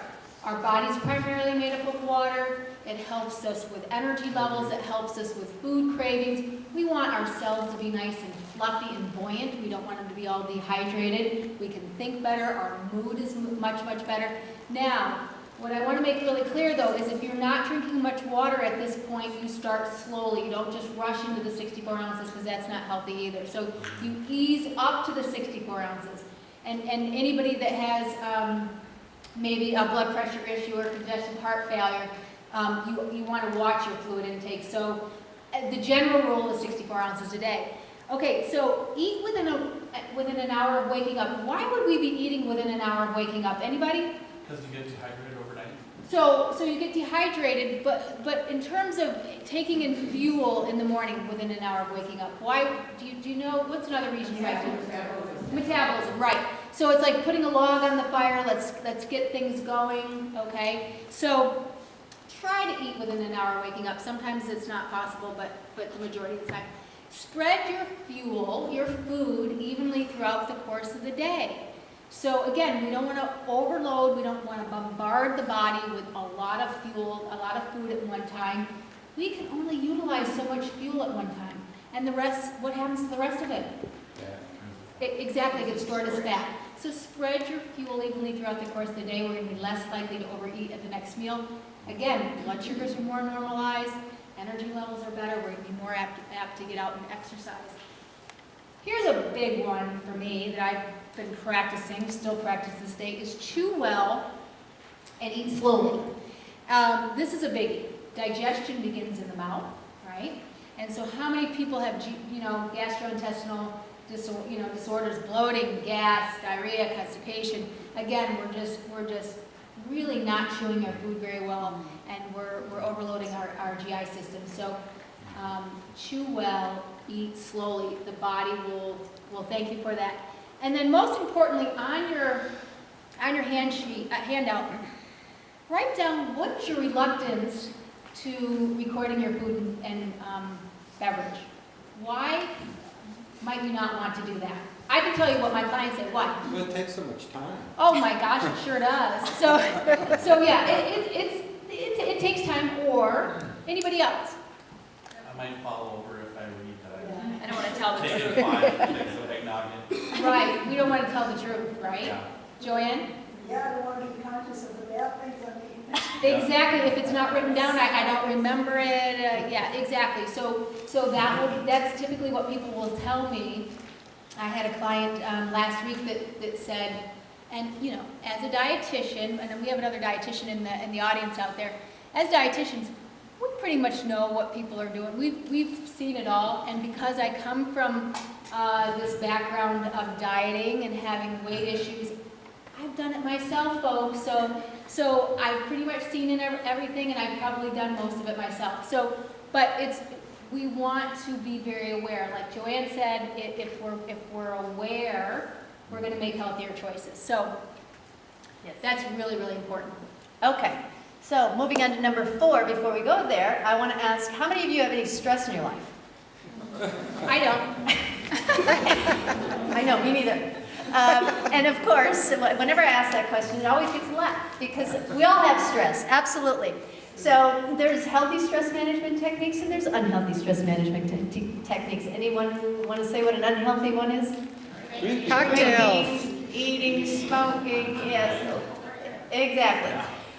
B: Our body's primarily made up of water. It helps us with energy levels. It helps us with food cravings. We want our cells to be nice and fluffy and buoyant. We don't want them to be all dehydrated. We can think better. Our mood is much, much better. Now, what I want to make really clear, though, is if you're not drinking much water at this point, you start slowly. You don't just rush into the 64 ounces, because that's not healthy either. So you ease up to the 64 ounces. And anybody that has maybe a blood pressure issue or congestive heart failure, you want to watch your fluid intake. So the general rule is 64 ounces a day. Okay, so eat within an hour of waking up. Why would we be eating within an hour of waking up? Anybody?
C: Because you get dehydrated overnight.
B: So you get dehydrated, but in terms of taking in fuel in the morning within an hour of waking up, why do you know what's another reason you might do? Metabolism, right? So it's like putting a log on the fire. Let's get things going. Okay, so try to eat within an hour of waking up. Sometimes it's not possible, but the majority of the time, spread your fuel, your food evenly throughout the course of the day. So again, we don't want to overload, we don't want to bombard the body with a lot of fuel, a lot of food at one time. We can only utilize so much fuel at one time. And the rest, what happens to the rest of it? Exactly, it gets stored as fat. So spread your fuel evenly throughout the course of the day. We're going to be less likely to overeat at the next meal. Again, blood sugars are more normalized, energy levels are better, we're going to be more apt to get out and exercise. Here's a big one for me that I've been practicing, still practice this day, is chew well and eat slowly. This is a biggie. Digestion begins in the mouth, right? And so how many people have, gastrointestinal disorders, bloating, gas, diarrhea, constipation? Again, we're just really not chewing our food very well, and we're overloading our GI system. So chew well, eat slowly. The body will thank you for that. And then most importantly, on your handout, write down what's your reluctance to recording your food and beverage. Why might you not want to do that? I can tell you what my clients say. Why?
E: Well, it takes so much time.
B: Oh my gosh, it sure does. So yeah, it takes time. Or anybody else?
C: I might fall over if I read that.
B: I don't want to tell the
C: Taking
B: truth.
C: 5 things of eggnog in.
B: Right. We don't want to tell the truth, right?
C: Yeah.
B: Joanne?
G: Yeah, I don't want to be conscious of the bad things I'm eating.
B: Exactly. If it's not written down, I don't remember it. Yeah, exactly. So that's typically what people will tell me. I had a client last week that said, and you know, as a dietitian, and then we have another dietitian in the audience out there. As dietitians, we pretty much know what people are doing. We've seen it all, and because I come from this background of dieting and having weight issues, I've done it myself, folks. So I've pretty much seen everything, and I've probably done most of it myself. But we want to be very aware. Like Joanne said, if we're aware, we're going to make healthier choices. So that's really, really important.
A: Okay, so moving on to number 4, before we go there, I want to ask, how many of you have any stress in your life?
B: I don't.
A: I know, me neither. And of course, whenever I ask that question, it always gets laughed, because we all have stress, absolutely. So there's healthy stress management techniques and there's unhealthy stress management techniques. Anyone want to say what an unhealthy one is?
H: Cocktails.
A: Drinking, eating, smoking, yes, exactly.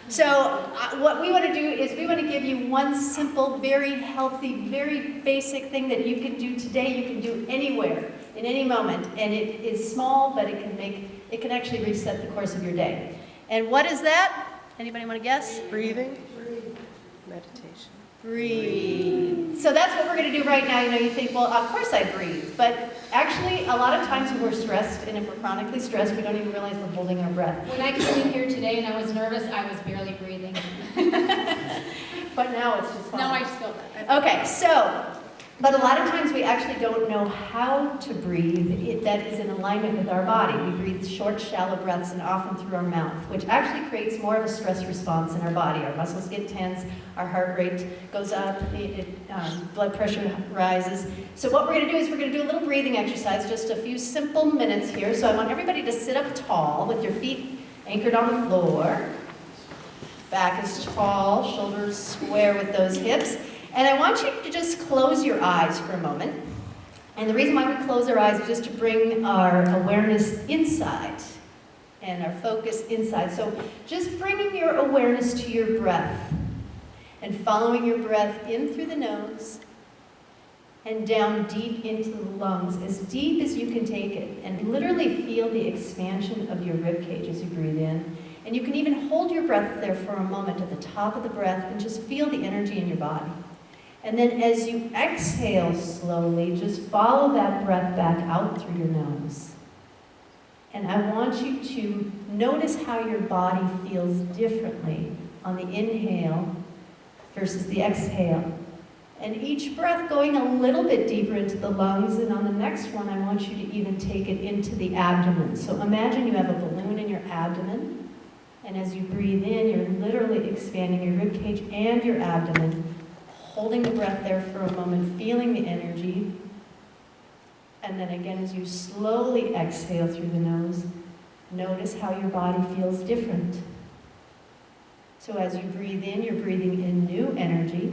A: So what we want to do is we want to give you one simple, very healthy, very basic thing that you can do today, you can do anywhere, in any moment. And it is small, but it can actually reset the course of your day. And what is that? Anybody want to guess?
H: Breathing. Meditation.
A: Breathe. So that's what we're going to do right now. You know, you think, well, of course I breathe. But actually, a lot of times when we're stressed, and if we're chronically stressed, we don't even realize we're holding our breath.
B: When I came in here today and I was nervous, I was barely breathing.
A: But now it's just fine.
B: Now I just feel that.
A: Okay, so, but a lot of times we actually don't know how to breathe that is in alignment with our body. We breathe short, shallow breaths and often through our mouth, which actually creates more of a stress response in our body. Our muscles get tense, our heart rate goes up, blood pressure rises. So what we're going to do is we're going to do a little breathing exercise, just a few simple minutes here. So I want everybody to sit up tall with your feet anchored on the floor. Back is tall, shoulders square with those hips. And I want you to just close your eyes for a moment. And the reason why we close our eyes is just to bring our awareness inside and our focus inside. So just bringing your awareness to your breath and following your breath in through the nose and down deep into the lungs, as deep as you can take it, and literally feel the expansion of your rib cage as you breathe in. And you can even hold your breath there for a moment at the top of the breath and just feel the energy in your body. And then as you exhale slowly, just follow that breath back out through your nose. And I want you to notice how your body feels differently on the inhale versus the exhale. And each breath going a little bit deeper into the lungs, and on the next one, I want you to even take it into the abdomen. So imagine you have a balloon in your abdomen, and as you breathe in, you're literally expanding your rib cage and your abdomen, holding the breath there for a moment, feeling the energy. And then again, as you slowly exhale through the nose, notice how your body feels different. So as you breathe in, you're breathing in new energy,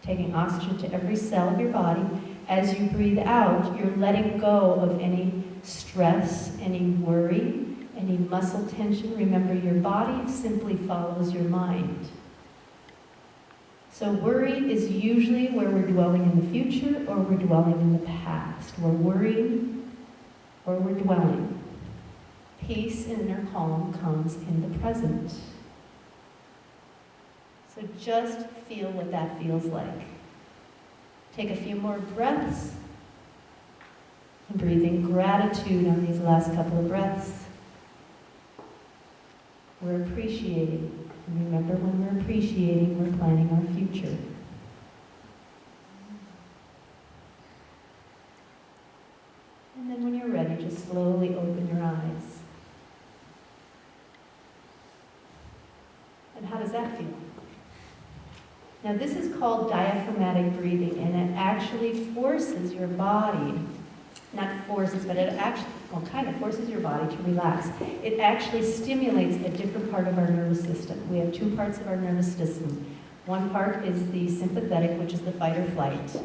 A: taking oxygen to every cell of your body. As you breathe out, you're letting go of any stress, any worry, any muscle tension. Remember, your body simply follows your mind. So worry is usually where we're dwelling in the future or we're dwelling in the past. We're worrying or we're dwelling. Peace and inner calm comes in the present. So just feel what that feels like. Take a few more breaths and breathe in gratitude on these last couple of breaths. We're appreciating. And remember, when we're appreciating, we're planning our future. And then when you're ready, just slowly open your eyes. And how does that feel? Now this is called diaphragmatic breathing, and it actually forces your body not forces, but it actually, well, kind of forces your body to relax. It actually stimulates a different part of our nervous system. We have two parts of our nervous system. One part is the sympathetic, which is the fight or flight,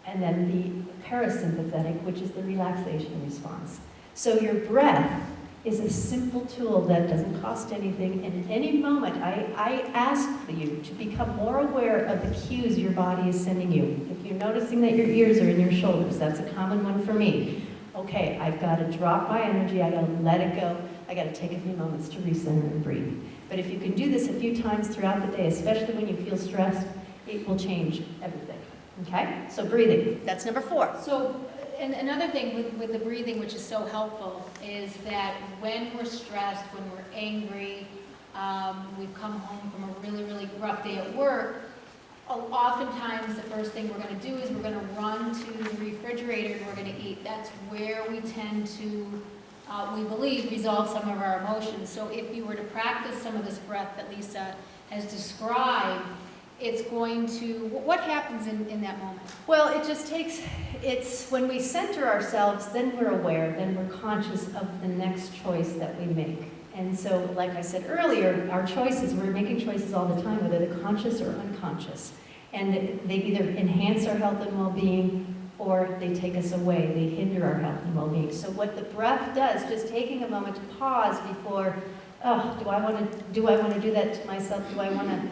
A: and then the parasympathetic, which is the relaxation response. So your breath is a simple tool that doesn't cost anything, and at any moment, I ask for you to become more aware of the cues your body is sending you. If you're noticing that your ears are in your shoulders, that's a common one for me. Okay, I've got to drop my energy, I got to let it go, I got to take a few moments to recenter and breathe. But if you can do this a few times throughout the day, especially when you feel stressed, it will change everything. Okay? So breathing, that's number 4.
B: So, and another thing with the breathing, which is so helpful, is that when we're stressed, when we're angry, we've come home from a really, really rough day at work, oftentimes the first thing we're going to do is we're going to run to the refrigerator and we're going to eat. That's where we tend to, we believe, resolve some of our emotions. So if you were to practice some of this breath that Lisa has described, it's going to, what happens in that moment?
A: Well, it just takes, it's when we center ourselves, then we're aware, then we're conscious of the next choice that we make. And so, like I said earlier, our choices, we're making choices all the time, whether they're conscious or unconscious. And they either enhance our health and well-being, or they take us away, they hinder our health and well-being. So what the breath does, just taking a moment to pause before, oh, do I want to do that to myself? Do I want to,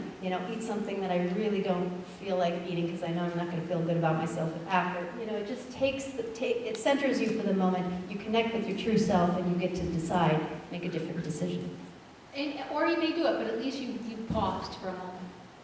A: eat something that I really don't feel like eating because I know I'm not going to feel good about myself after? It just it centers you for the moment. You connect with your true self, and you get to decide, make a different decision.
B: Or you may do it, but at least you paused for a moment.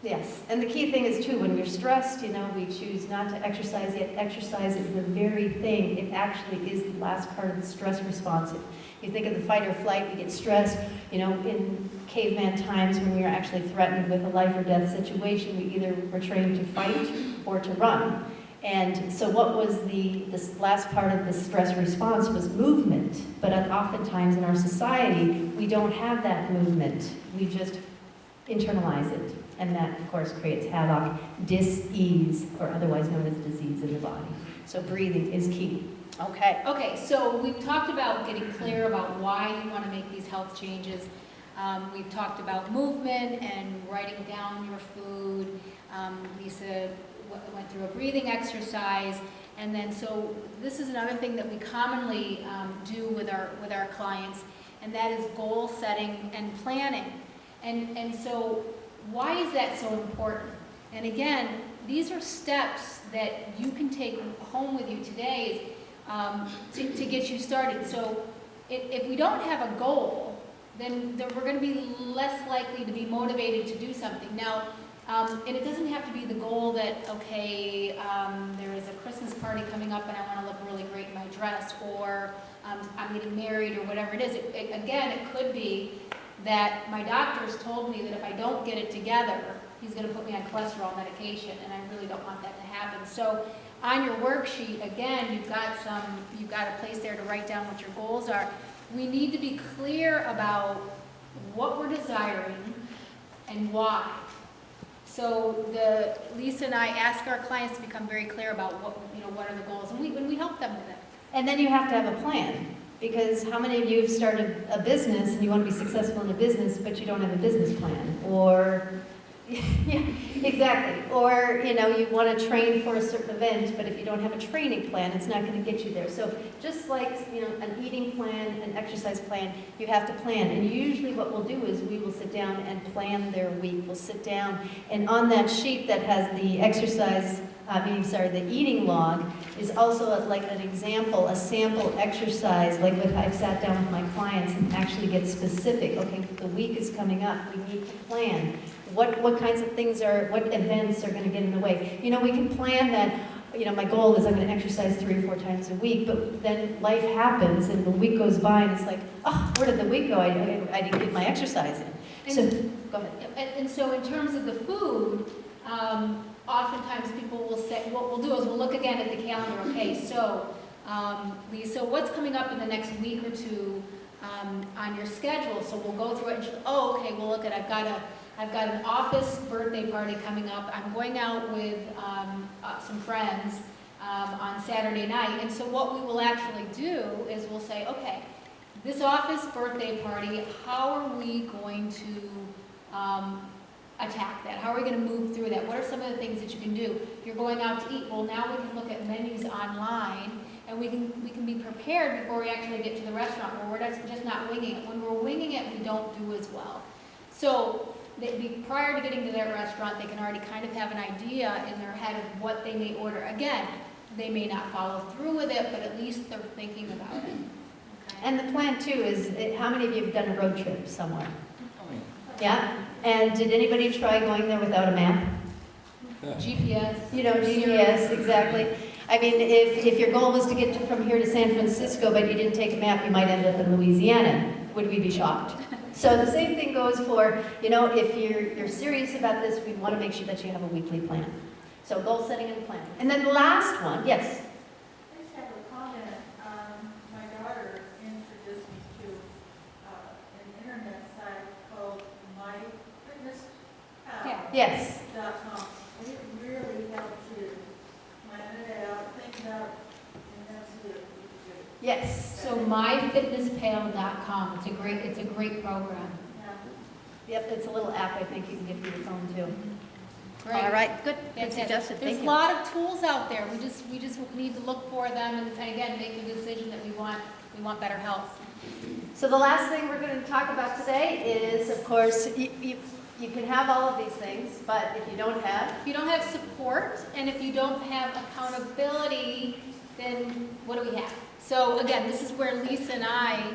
A: Yes, and the key thing is too, when we're stressed, we choose not to exercise, yet exercise is the very thing. It actually is the last part of the stress response. If you think of the fight or flight, we get stressed, in caveman times when we were actually threatened with a life or death situation, we either were trained to fight or to run. And so what was this last part of the stress response was movement. But oftentimes in our society, we don't have that movement. We just internalize it. And that, of course, creates havoc, dis-ease, or otherwise known as disease in the body. So breathing is key. Okay.
B: Okay, so we've talked about getting clear about why you want to make these health changes. We've talked about movement and writing down your food. Lisa went through a breathing exercise. And then, so this is another thing that we commonly do with our clients, and that is goal setting and planning. And so why is that so important? And again, these are steps that you can take home with you today to get you started. So if we don't have a goal, then we're going to be less likely to be motivated to do something. Now, and it doesn't have to be the goal that, okay, there is a Christmas party coming up and I want to look really great in my dress, or I'm getting married, or whatever it is. Again, it could be that my doctor's told me that if I don't get it together, he's going to put me on cholesterol medication, and I really don't want that to happen. So on your worksheet, again, you've got a place there to write down what your goals are. We need to be clear about what we're desiring and why. So Lisa and I ask our clients to become very clear about what are the goals, and we help them with it.
A: And then you have to have a plan. Because how many of you have started a business and you want to be successful in a business, but you don't have a business plan? Or, yeah, exactly. Or, you want to train for a certain event, but if you don't have a training plan, it's not going to get you there. So just like, an eating plan, an exercise plan, you have to plan. And usually what we'll do is we will sit down and plan their week. We'll sit down, and on that sheet that has the the eating log is also like an example, a sample exercise. Like if I've sat down with my clients and actually get specific, okay, the week is coming up, we need to plan. What kinds of things what events are going to get in the way? We can plan that, my goal is I'm going to exercise 3 or 4 times a week, but then life happens and the week goes by and it's like, oh, where did the week go? I didn't get my exercise in. So, go ahead.
B: And so in terms of the food, oftentimes people will say, what we'll do is we'll look again at the calendar. Okay, so Lisa, what's coming up in the next week or two on your schedule? So we'll go through it and okay, well look, I've got an office birthday party coming up. I'm going out with some friends. on Saturday night. And so what we will actually do is we'll say, okay, this office birthday party, how are we going to attack that? How are we going to move through that? What are some of the things that you can do? You're going out to eat. Well, now we can look at menus online, and we can be prepared before we actually get to the restaurant, where we're just not winging it. When we're winging it, we don't do as well. So prior to getting to that restaurant, they can already kind of have an idea in their head of what they may order. Again, they may not follow through with it, but at least they're thinking about it. Okay?
A: And the plan too is, how many of you have done a road trip somewhere? Yeah? And did anybody try going there without a map?
B: GPS.
A: You know, GPS, exactly. I mean, if your goal was to get from here to San Francisco, but you didn't take a map, you might end up in Louisiana. Would we be shocked? So the same thing goes for, you know, if you're serious about this, we want to make sure that you have a weekly plan. So goal setting and plan. And then the last one, yes?
G: I just have a comment. My daughter introduced me to an internet site called
B: Yeah.
A: Yes.
G: myfitnesspal.com. And it really helps you plan it out, think about, and that's it.
A: Yes.
B: So myfitnesspal.com. It's a great program.
A: Yep, it's a little app I think you can get for your phone too.
B: Great.
A: All right, good. Good
B: Fantastic.
A: suggestion.
B: There's
A: Thank
B: a
A: you.
B: lot of tools out there. We just need to look for them and again make the decision that we want better health.
A: So the last thing we're going to talk about today is, of course, you can have all of these things, but if you don't have,
B: If you don't have support and if you don't have accountability, then what do we have? So again, this is where Lisa and I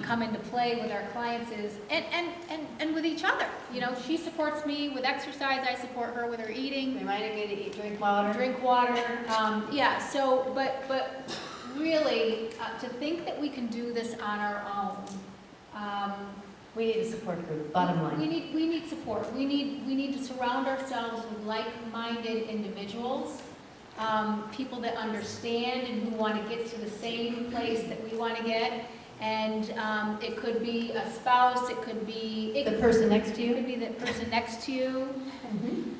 B: come into play with our clients and with each other. You know, she supports me with exercise, I support her with her eating.
A: reminding me to drink water.
B: Drink water, yeah, so, but really, to think that we can do this on our own,
A: We need a support group, bottom line.
B: we need support. We need to surround ourselves with like-minded individuals, people that understand and who want to get to the same place that we want to get. And it could be a spouse, it could be
A: The person next to
B: it
A: you.
B: could be the person next to you.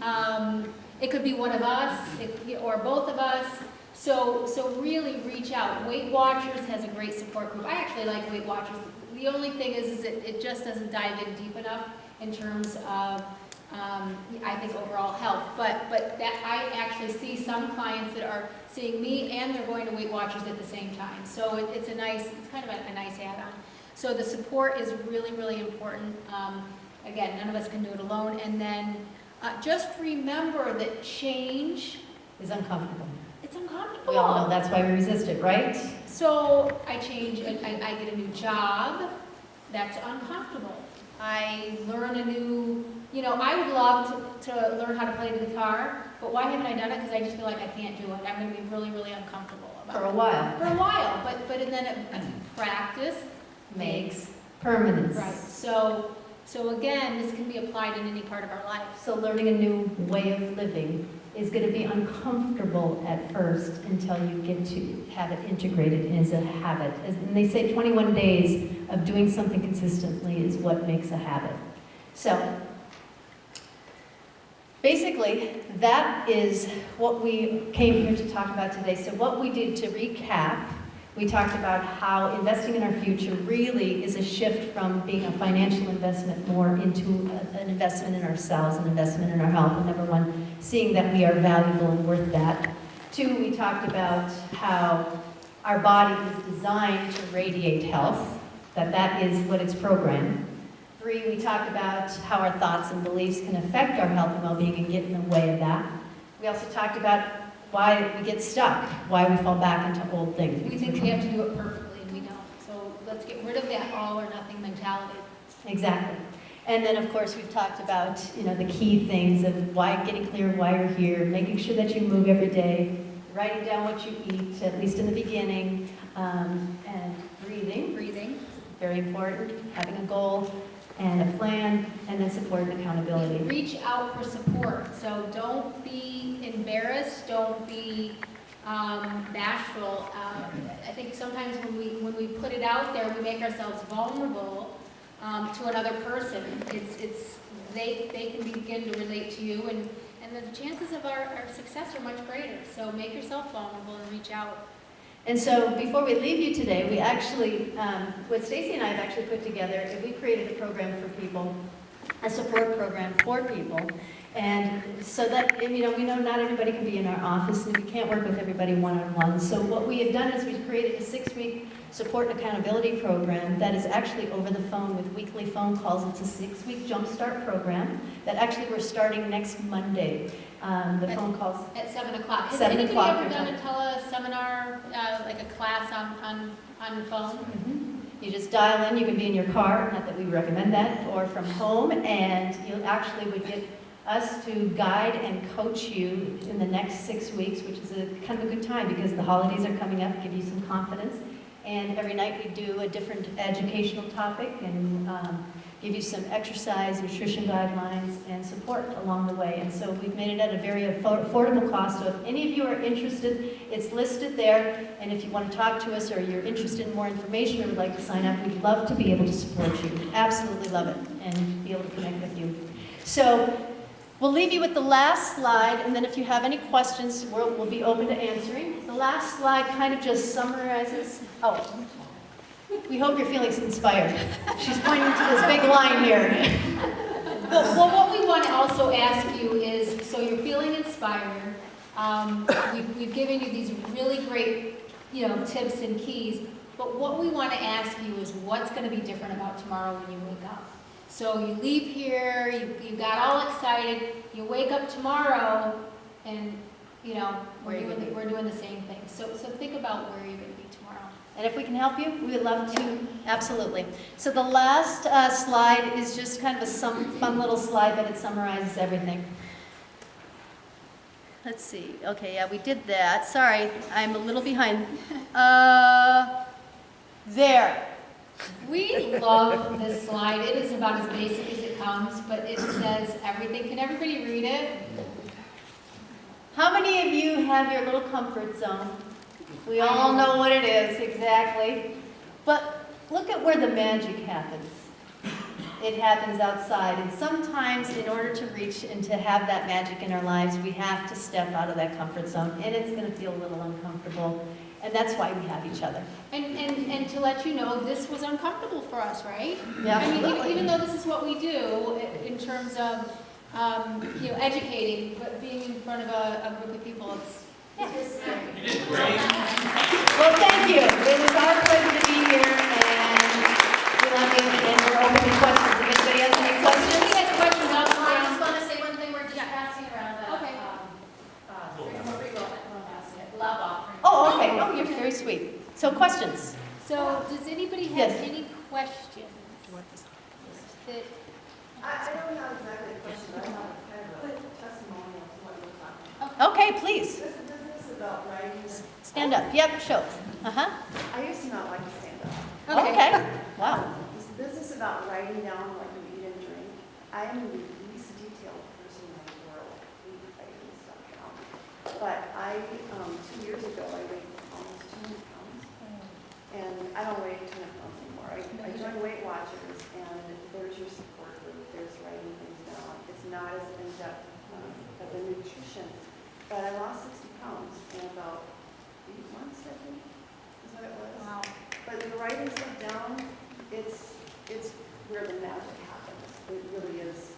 A: Mhm.
B: It could be one of us, or both of us. So really reach out. Weight Watchers has a great support group. I actually like Weight Watchers. The only thing is it just doesn't dive in deep enough in terms of, I think, overall health. But that I actually see some clients that are seeing me and they're going to Weight Watchers at the same time. So it's kind of a nice add-on. So the support is really, really important. Again, none of us can do it alone. And then just remember that change,
A: Is uncomfortable.
B: it's uncomfortable.
A: We all know that's why we resist it, right?
B: So I change, I get a new job, that's uncomfortable. I learn a new, I would love to learn how to play the guitar, but why haven't I done it? Because I just feel like I can't do it. I'm going to be really, really uncomfortable about it.
A: For a while.
B: For a while, but then practice
A: Makes permanence.
B: right. So again, this can be applied in any part of our life.
A: So learning a new way of living is going to be uncomfortable at first until you get to have it integrated as a habit. And they say 21 days of doing something consistently is what makes a habit. So basically, that is what we came here to talk about today. So what we did to recap, we talked about how investing in our future really is a shift from being a financial investment more into an investment in ourselves, an investment in our health. And number one, seeing that we are valuable and worth that. Two, we talked about how our body is designed to radiate health, that is what it's programmed. Three, we talked about how our thoughts and beliefs can affect our health and well-being and get in the way of that. We also talked about why we get stuck, why we fall back into old things.
B: We think we have to do it perfectly, and we don't. So let's get rid of that all or nothing mentality.
A: Exactly. And then, of course, we've talked about, the key things of getting clear why you're here, making sure that you move every day, writing down what you eat, at least in the beginning, and breathing.
B: Breathing.
A: Very important. Having a goal and a plan, and then support and accountability.
B: Reach out for support. So don't be embarrassed. Don't be bashful. I think sometimes when we put it out there, we make ourselves vulnerable to another person. They can begin to relate to you, and the chances of our success are much greater. So make yourself vulnerable and reach out.
A: And so before we leave you today, we actually, what Stacey and I have actually put together, is we created a program for people, a support program for people. And so that, we know not everybody can be in our office and we can't work with everybody one-on-one. So what we have done is we've created a 6-week support and accountability program that is actually over the phone with weekly phone calls. It's a 6-week jumpstart program that actually we're starting next Monday. The phone calls.
B: At 7 o'clock. Has
A: 7
B: anybody
A: o'clock
B: ever
A: or
B: done
A: something.
B: a teleseminar, like a class on the phone?
A: You just dial in, you can be in your car, not that we recommend that, or from home, and you actually would get us to guide and coach you in the next 6 weeks, which is a kind of a good time because the holidays are coming up, give you some confidence. And every night we do a different educational topic and give you some exercise, nutrition guidelines, and support along the way. And so we've made it at a very affordable cost. So if any of you are interested, it's listed there. And if you want to talk to us or you're interested in more information or would like to sign up, we'd love to be able to support you. Absolutely love it and be able to connect with you. So we'll leave you with the last slide, and then if you have any questions, we'll be open to answering. The last slide kind of just summarizes. Oh, we hope you're feeling inspired. She's pointing to this big line here.
B: Well, what we want to also ask you is, so you're feeling inspired. We've given you these really great, tips and keys. But what we want to ask you is, what's going to be different about tomorrow when you wake up? So you leave here, you got all excited. You wake up tomorrow, and we're doing the same thing. So think about where you're going to be tomorrow.
A: And if we can help you, we would love to. Absolutely. So the last slide is just kind of a fun little slide, but it summarizes everything. Let's see. Okay, yeah, we did that. Sorry, I'm a little behind. There.
B: We love this slide. It is about as basic as it comes, but it says everything. Can everybody read it?
A: How many of you have your little comfort zone? We all know what it is, exactly. But look at where the magic happens. It happens outside. And sometimes in order to reach and to have that magic in our lives, we have to step out of that comfort zone. And it's going to feel a little uncomfortable. And that's why we have each other.
B: And to let you know, this was uncomfortable for us, right?
A: Yeah,
B: I mean,
A: absolutely.
B: even though this is what we do in terms of, educating, but being in front of a group of people, it's just
C: You did great.
A: Well, thank you. It was our pleasure to be here, and we love you, and we're open to questions. If anybody has any questions?
B: If anybody has questions,
A: I just
B: I'll
A: want to say one thing. We're just passing around the
B: Okay.
A: love offering. Oh, okay. Oh, you're very sweet. So, questions?
B: So, does anybody have
A: Yes.
B: any questions? That,
E: I don't have exactly a question, but I have kind of a testimonial to what you're talking about.
A: Okay, please.
E: This business about writing,
A: Stand up. Yep, show. Uh-huh.
E: I used to not like to stand up.
A: Okay. Wow.
E: This business about writing down what you eat and drink, I am the least detailed person in the world. Writing stuff down. But 2 years ago, I weighed almost 200 pounds. And I don't weigh 200 pounds anymore. I joined Weight Watchers, and there's your support group. There's writing things down. It's not as in-depth of the nutrition. But I lost 60 pounds in about 8 months, I think, is what it was.
B: wow.
E: But the writing stuff down, it's where the magic happens. It really is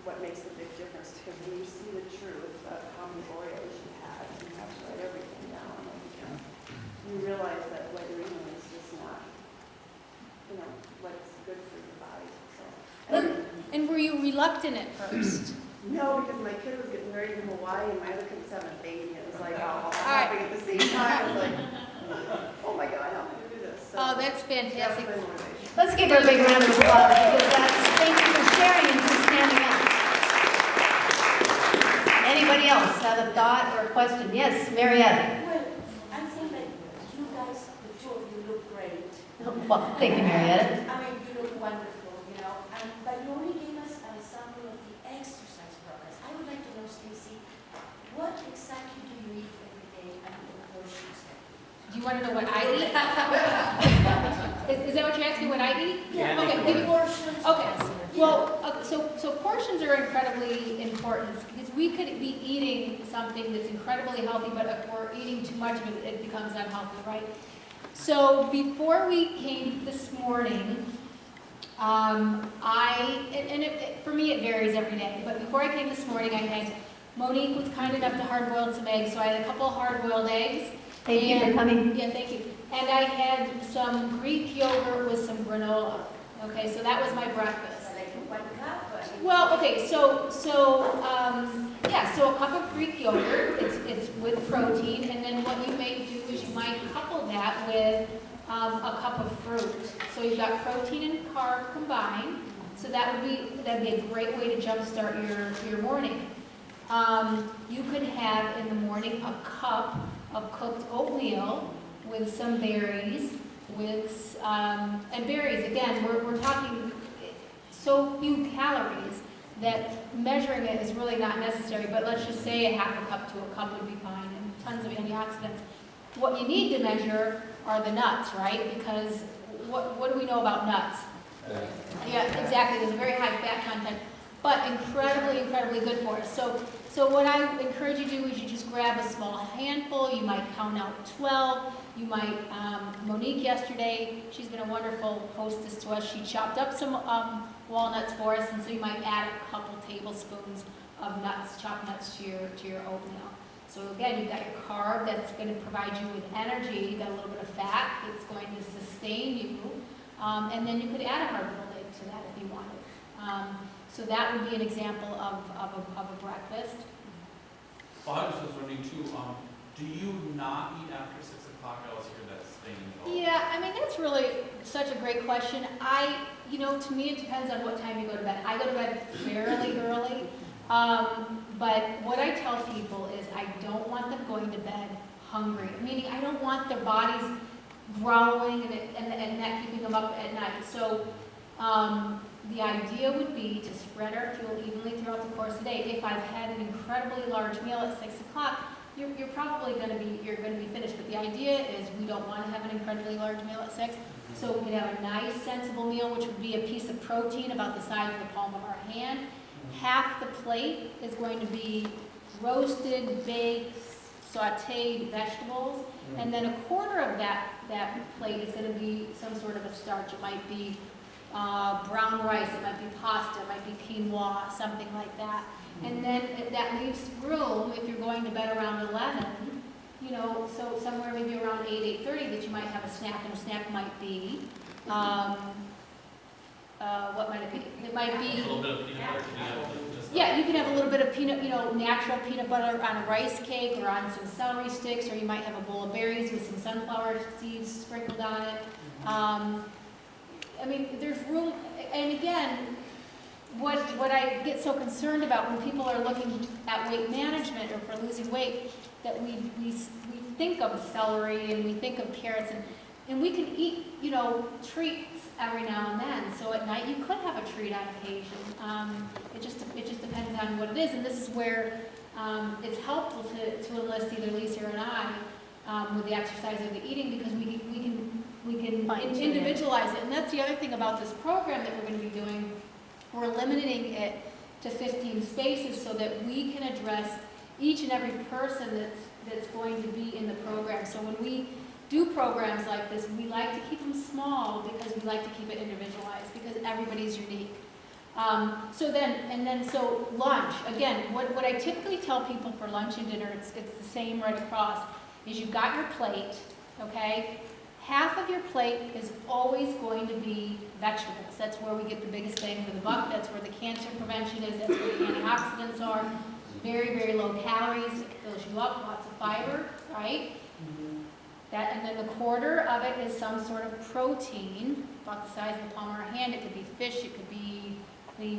E: what makes the big difference. Because when you see the truth of how many Oreos you had, you have to write everything down. And you realize that what you're eating is just not, what's good for your body. So,
B: And were you reluctant at first?
E: no, because my kid was getting married in Hawaii, and my other kid was having a baby, and it was like, all
B: right.
E: happening at the same time. I was like, oh my God, how am I going to do this? So,
B: Oh, that's fantastic.
E: that's my motivation.
A: Let's give her a big round of applause because thank you for sharing and for standing up. Anybody else have a thought or a question? Yes, Marietta.
I: Well, I think that you guys, the two of you, look great.
A: Well, thank you, Marietta.
I: I mean, you look wonderful, but you only gave us an example of the exercise progress. I would like to know, Stacey, what exactly do you eat every day and what portions?
B: Do you want to know what I eat? Is that what you're asking, what I eat?
I: Yeah.
B: Okay,
I: What
B: give me-
I: portions?
B: okay. Well, so portions are incredibly important because we could be eating something that's incredibly healthy, but if we're eating too much of it, it becomes unhealthy, right? So before we came this morning, for me it varies every day, but before I came this morning, Monique was kind enough to hard-boil some eggs, so I had a couple of hard-boiled eggs.
A: Thank you for coming.
B: Yeah, thank you. And I had some Greek yogurt with some granola. Okay, so that was my breakfast.
I: So like 1 cup, or?
B: Well, okay, so a cup of Greek yogurt, it's with protein, and then what you may do is you might couple that with a cup of fruit. So you've got protein and carb combined, so that'd be a great way to jumpstart your morning. You could have in the morning a cup of cooked oatmeal with some berries, and berries, again, we're talking so few calories that measuring it is really not necessary, but let's just say a half a cup to a cup would be fine, and tons of antioxidants. What you need to measure are the nuts, right? Because what do we know about nuts? Yeah, exactly, there's a very high fat content, but incredibly, incredibly good for us. So what I encourage you to do is you just grab a small handful, you might count out 12, you might, Monique yesterday, she's been a wonderful hostess to us, she chopped up some walnuts for us, and so you might add a couple tablespoons of nuts, chopped nuts to your oatmeal. So again, you've got your carb that's going to provide you with energy, you've got a little bit of fat that's going to sustain you, and then you could add a hard-boiled egg to that if you wanted. So that would be an example of a breakfast.
C: Well, I was wondering too, do you not eat after 6 o'clock? I also hear that saying.
B: Yeah, I mean, that's really such a great question. To me, it depends on what time you go to bed. I go to bed fairly early, but what I tell people is I don't want them going to bed hungry, meaning I don't want their bodies growling and that keeping them up at night. So the idea would be to spread our fuel evenly throughout the course of the day. If I've had an incredibly large meal at 6 o'clock, you're probably going to be finished. But the idea is we don't want to have an incredibly large meal at 6. So we could have a nice, sensible meal, which would be a piece of protein about the size of the palm of our hand. Half the plate is going to be roasted, baked, sautéed vegetables, and then a quarter of that plate is going to be some sort of a starch. It might be brown rice, it might be pasta, it might be quinoa, something like that. And then that leaves room, if you're going to bed around 11, so somewhere maybe around 8:30 that you might have a snack, and a snack might be, what might it be? It might be...
C: A little bit of peanut butter to be able to just...
B: Yeah, you can have a little bit of natural peanut butter on a rice cake or on some celery sticks, or you might have a bowl of berries with some sunflower seeds sprinkled on it. I mean, there's room, and again, what I get so concerned about when people are looking at weight management or for losing weight, that we think of celery and we think of carrots, and we can eat, treats every now and then. So at night you could have a treat on occasion. It just depends on what it is, and this is where it's helpful to enlist either Lisa or I with the exercise or the eating, because we can individualize it. And that's the other thing about this program that we're going to be doing. We're limiting it to 15 spaces so that we can address each and every person that's going to be in the program. So when we do programs like this, we like to keep them small because we like to keep it individualized, because everybody's unique. So lunch, again, what I typically tell people for lunch and dinner, it's the same right across, is you've got your plate, okay? Half of your plate is always going to be vegetables. That's where we get the biggest bang for the buck. That's where the cancer prevention is. That's where the antioxidants are. Very, very low calories. It fills you up. Lots of fiber, right? And then the quarter of it is some sort of protein, about the size of the palm of our hand. It could be fish. It could be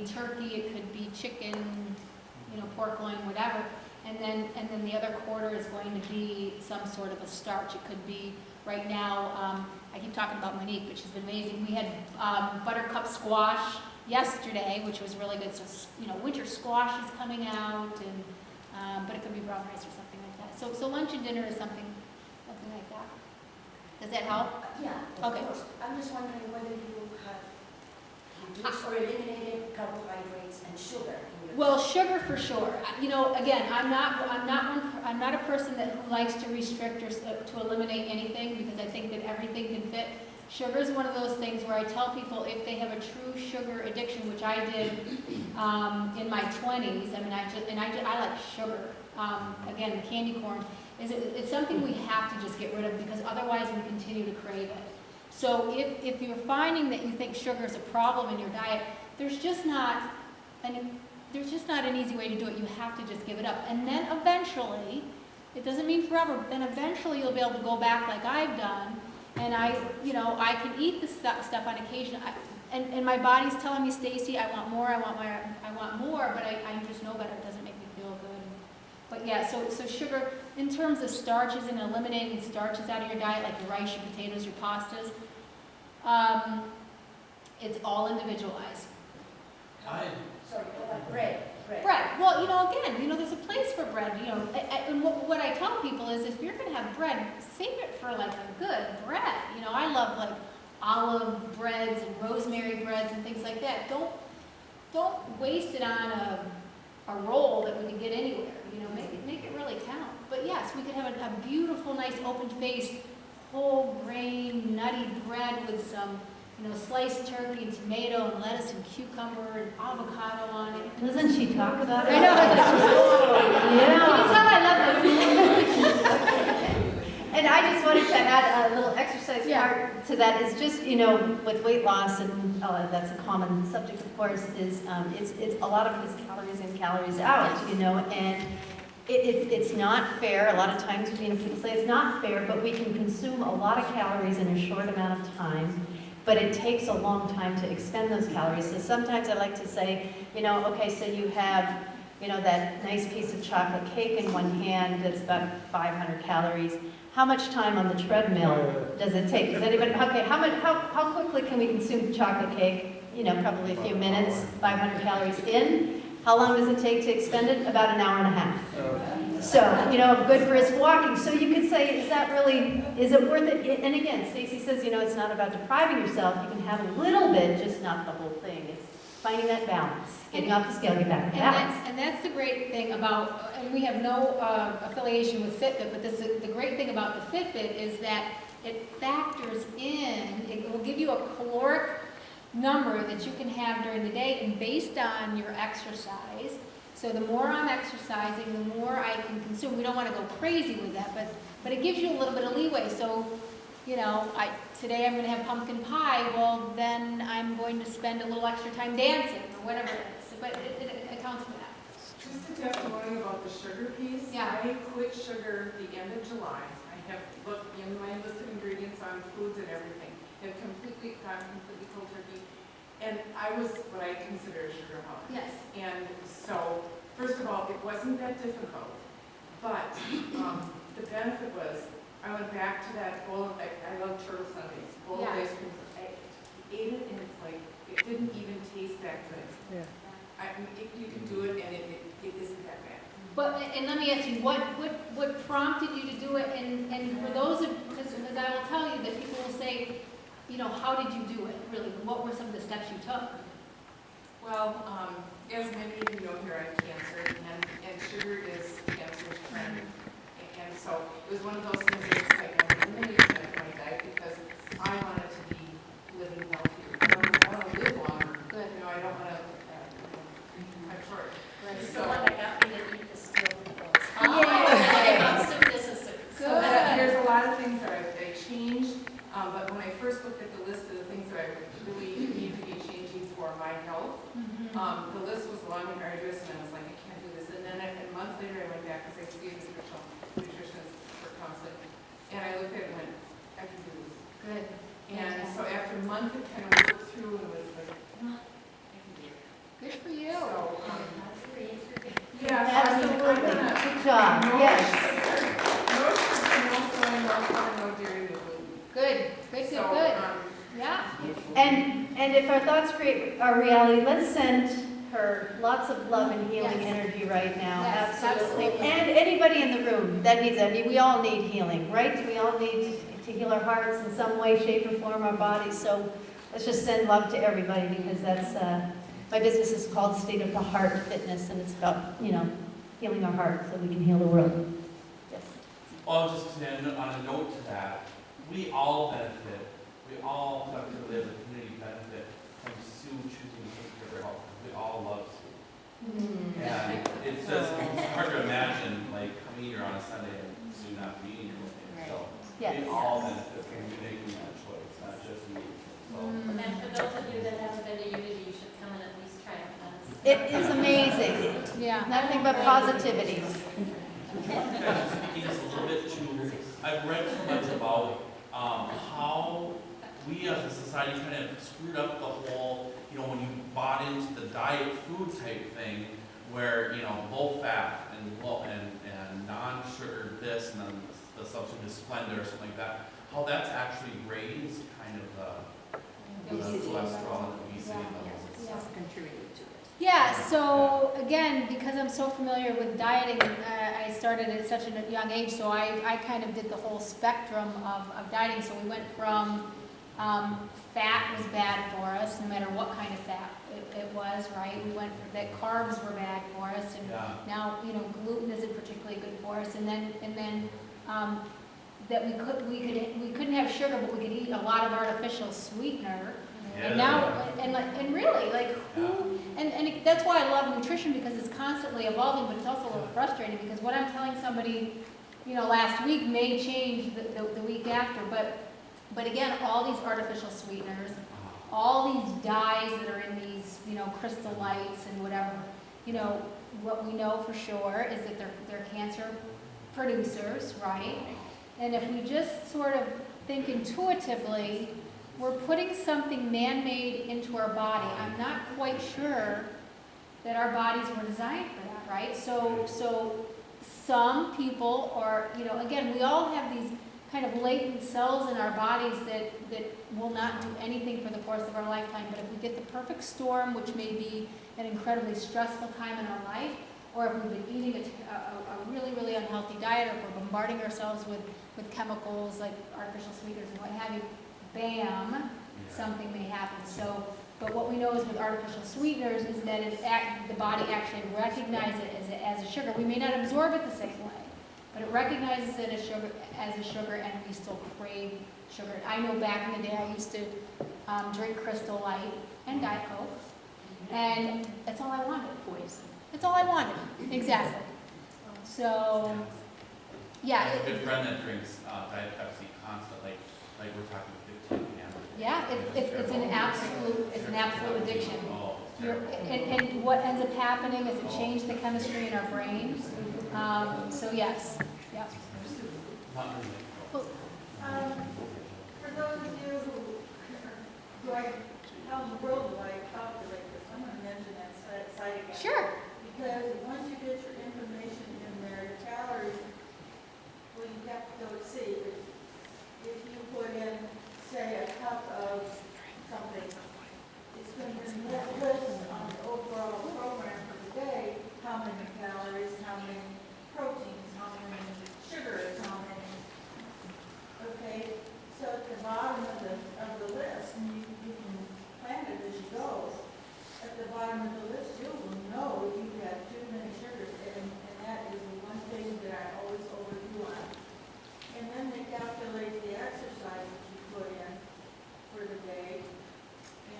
B: turkey. It could be chicken, pork loin, whatever. And then the other quarter is going to be some sort of a starch. It could be, right now, I keep talking about Monique, but she's been amazing. We had buttercup squash yesterday, which was really good. So, winter squash is coming out, and but it could be brown rice or something like that. So lunch and dinner is something like that. Does that help?
I: Yeah, of course. I'm just wondering whether you have reduced or eliminated carbohydrates and sugar in your.
B: Well, sugar for sure. You know, again, I'm not a person who likes to restrict or to eliminate anything, because I think that everything can fit. Sugar is one of those things where I tell people if they have a true sugar addiction, which I did in my 20s. I mean, I like sugar. Again, the candy corn it's something we have to just get rid of, because otherwise we continue to crave it. So if you're finding that you think sugar is a problem in your diet, there's just not an easy way to do it. You have to just give it up. And then eventually, it doesn't mean forever, but then eventually you'll be able to go back like I've done, and I can eat the stuff on occasion. And my body's telling me, Stacey, I want more, but I just know better. It doesn't make me feel good. But yeah, so sugar, in terms of starches and eliminating starches out of your diet, like your rice, your potatoes, your pastas, it's all individualized.
I: Sorry, bread.
B: Bread. Well, again, there's a place for bread. And what I tell people is, if you're going to have bread, save it for like a good bread. I love like olive breads and rosemary breads and things like that. Don't waste it on a roll that we can get anywhere. Make it really count. But yes, we could have a beautiful, nice, open-faced, whole grain, nutty bread with some sliced turkey and tomato and lettuce and cucumber and avocado on it.
A: Doesn't she talk about it?
B: I know.
A: Yeah.
B: Can you tell I love the food?
A: And I just wanted to add a little exercise part to that. Is just with weight loss, and that's a common subject, of course. Is it's a lot of it is calories in, calories out. And it's not fair. A lot of times, people say it's not fair, but we can consume a lot of calories in a short amount of time. But it takes a long time to expend those calories. So sometimes I like to say, okay, so you have, that nice piece of chocolate cake in one hand that's about 500 calories. How much time on the treadmill does it take? Does anybody, okay, how quickly can we consume chocolate cake? Probably a few minutes, 500 calories in. How long does it take to expend it? About an hour and a half. So, good brisk walking. So you could say, is it worth it? And again, Stacey says, it's not about depriving yourself. You can have a little bit, just not the whole thing. It's finding that balance, getting off the scale, get back to balance.
B: And that's the great thing about, and we have no affiliation with Fitbit, but the great thing about the Fitbit is that it factors in, it will give you a caloric number that you can have during the day, and based on your exercise. So the more I'm exercising, the more I can consume. We don't want to go crazy with that, but it gives you a little bit of leeway. So, today I'm going to have pumpkin pie. Well, then I'm going to spend a little extra time dancing or whatever it is. But it accounts for that.
J: Just a testimony about the sugar piece.
B: Yeah.
J: I quit sugar the end of July. I have looked in my list of ingredients on foods and everything. Have completely cold turkey. And I was what I consider a sugar hog.
B: Yes.
J: And so, first of all, it wasn't that difficult. But the benefit was, I went back to that bowl of, I love turtle sundaes, bowl of ice cream. I ate it and it's like, it didn't even taste that good.
H: Yeah.
J: You can do it and it isn't that bad.
B: But, and let me ask you, what prompted you to do it? And for those because I will tell you that people will say, how did you do it, really? What were some of the steps you took?
J: Well, as many of you know here, I have cancer, and sugar is cancer's friend. And so it was one of those things that was like, I'm eliminating that from my diet because I wanted to be living healthier. I want to live longer.
B: Good.
J: I don't want to cut short.
I: Right.
J: So,
I: The one that got me to eat the steel clothes.
B: Yeah.
J: so there's a lot of things that I changed, but when I first looked at the list of the things that I really need to be changing for my health, the list was long and arduous, and I was like, I can't do this. And then a month later, I went back because I see a nutritionist for counseling, and I looked at it and went, I can do this.
B: Good.
J: And so after a month, it kind of worked through and was like, I can do it.
B: Good for you.
J: So,
I: That's great.
J: yeah,
A: Absolutely. Good job. Yes.
J: No sugar, no soy, no corn, no dairy, no gluten.
B: Good.
J: So,
B: Yeah.
A: And if our thoughts create our reality, let's send her lots of love and healing energy right now.
B: Yes,
A: Absolutely.
B: absolutely.
A: And anybody in the room that needs that. We all need healing, right? We all need to heal our hearts in some way, shape, or form, our bodies. So let's just send love to everybody, because My business is called State of the Heart Fitness, and it's about, healing our heart so we can heal the world. Yes.
C: Well, just on a note to that, we all benefit, we all collectively as a community benefit from Sue choosing to take care of her health. We all love Sue. And it's just, it's hard to imagine, like, coming here on a Sunday and Sue not being here with me. So
A: Yes.
C: we all benefit from you making that choice, not just me. So.
I: And for those of you that haven't been to Unity, you should come and at least try it once.
A: It is amazing.
B: Yeah.
A: Nothing but positivity.
C: Speaking just a little bit to, I've read so much about how we as a society kind of screwed up the whole, when you bought into the diet food type thing, where, low fat and low and non-sugar this and then the substitute is Splenda or something like that, how that's actually raised kind of the cholesterol and obesity levels and stuff.
I: Contributed to it.
B: Yeah, so again, because I'm so familiar with dieting, I started at such a young age, so I kind of did the whole spectrum of dieting. So we went from fat was bad for us, no matter what kind of fat it was, right? We went from that carbs were bad for us, and now gluten isn't particularly good for us. And then that we couldn't have sugar, but we could eat a lot of artificial sweetener. And now, and really, like who, and that's why I love nutrition, because it's constantly evolving, but it's also a little frustrating, because what I'm telling somebody, last week may change the week after, but again, all these artificial sweeteners, all these dyes that are in these, crystal lights and whatever, what we know for sure is that they're cancer producers, right? And if we just sort of think intuitively, we're putting something man-made into our body. I'm not quite sure that our bodies were designed for that, right? So some people are, again, we all have these kind of latent cells in our bodies that will not do anything for the course of our lifetime. But if we get the perfect storm, which may be an incredibly stressful time in our life, or if we've been eating a really, really unhealthy diet, or if we're bombarding ourselves with chemicals like artificial sweeteners and what have you, bam, something may happen. So, but what we know is with artificial sweeteners is that the body actually recognizes it as a sugar. We may not absorb it the same way, but it recognizes it as a sugar, and we still crave sugar. I know back in the day I used to drink Crystal Light and Diet Coke, and that's all I wanted. That's all I wanted. Exactly. So, yeah.
C: I have a good friend that drinks Diet Pepsi constantly, like we're talking 15 cans.
B: Yeah, it's an absolute addiction.
C: Oh, it's terrible.
B: And what ends up happening is it changes the chemistry in our brains. So yes, yeah.
C: Not really.
G: For those of you who how in the world do I calculate this? I'm going to mention that site again.
B: Sure.
G: Because once you get your information in there, the calories, well, you have to go to see. But if you put in, say, a cup of something, it's going to be list on the overall program for the day, how many calories, how many proteins, how many sugars, how many. Okay, so at the bottom of the list, and you can plan it as you go. At the bottom of the list, you will know if you have too many sugars, and that is the one thing that I always overdo on. And then they calculate the exercise that you put in for the day,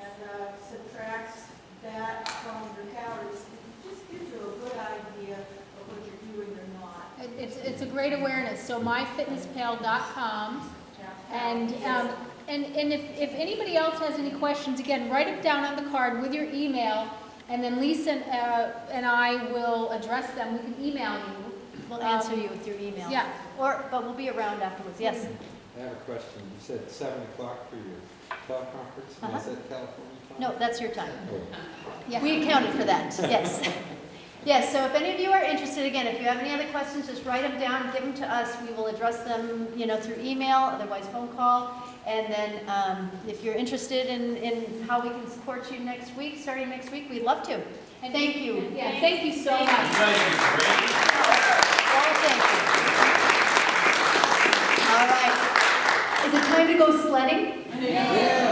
G: and subtracts that from your calories. It just gives you a good idea of what you're doing or not.
B: It's a great awareness. So myfitnesspal.com, and if anybody else has any questions, again, write them down on the card with your email, and then Lisa and I will address them. We can email you.
A: We'll answer you with your email.
B: Yeah.
A: But we'll be around afterwards. Yes.
H: I have a question. You said 7 o'clock for your teleconference.
A: Uh-huh.
H: Is that California time?
A: No, that's your time.
H: Oh.
B: Yeah.
A: We accounted for that. Yes. Yes, so if any of you are interested, again, if you have any other questions, just write them down, give them to us. We will address them, through email, otherwise phone call. And then if you're interested in how we can support you next week, starting next week, we'd love to.
B: And
A: thank you.
B: Yeah, thank you so much.
C: You guys are great.
A: Well, thank you. All right. Is it time to go sledding?
H: Yeah.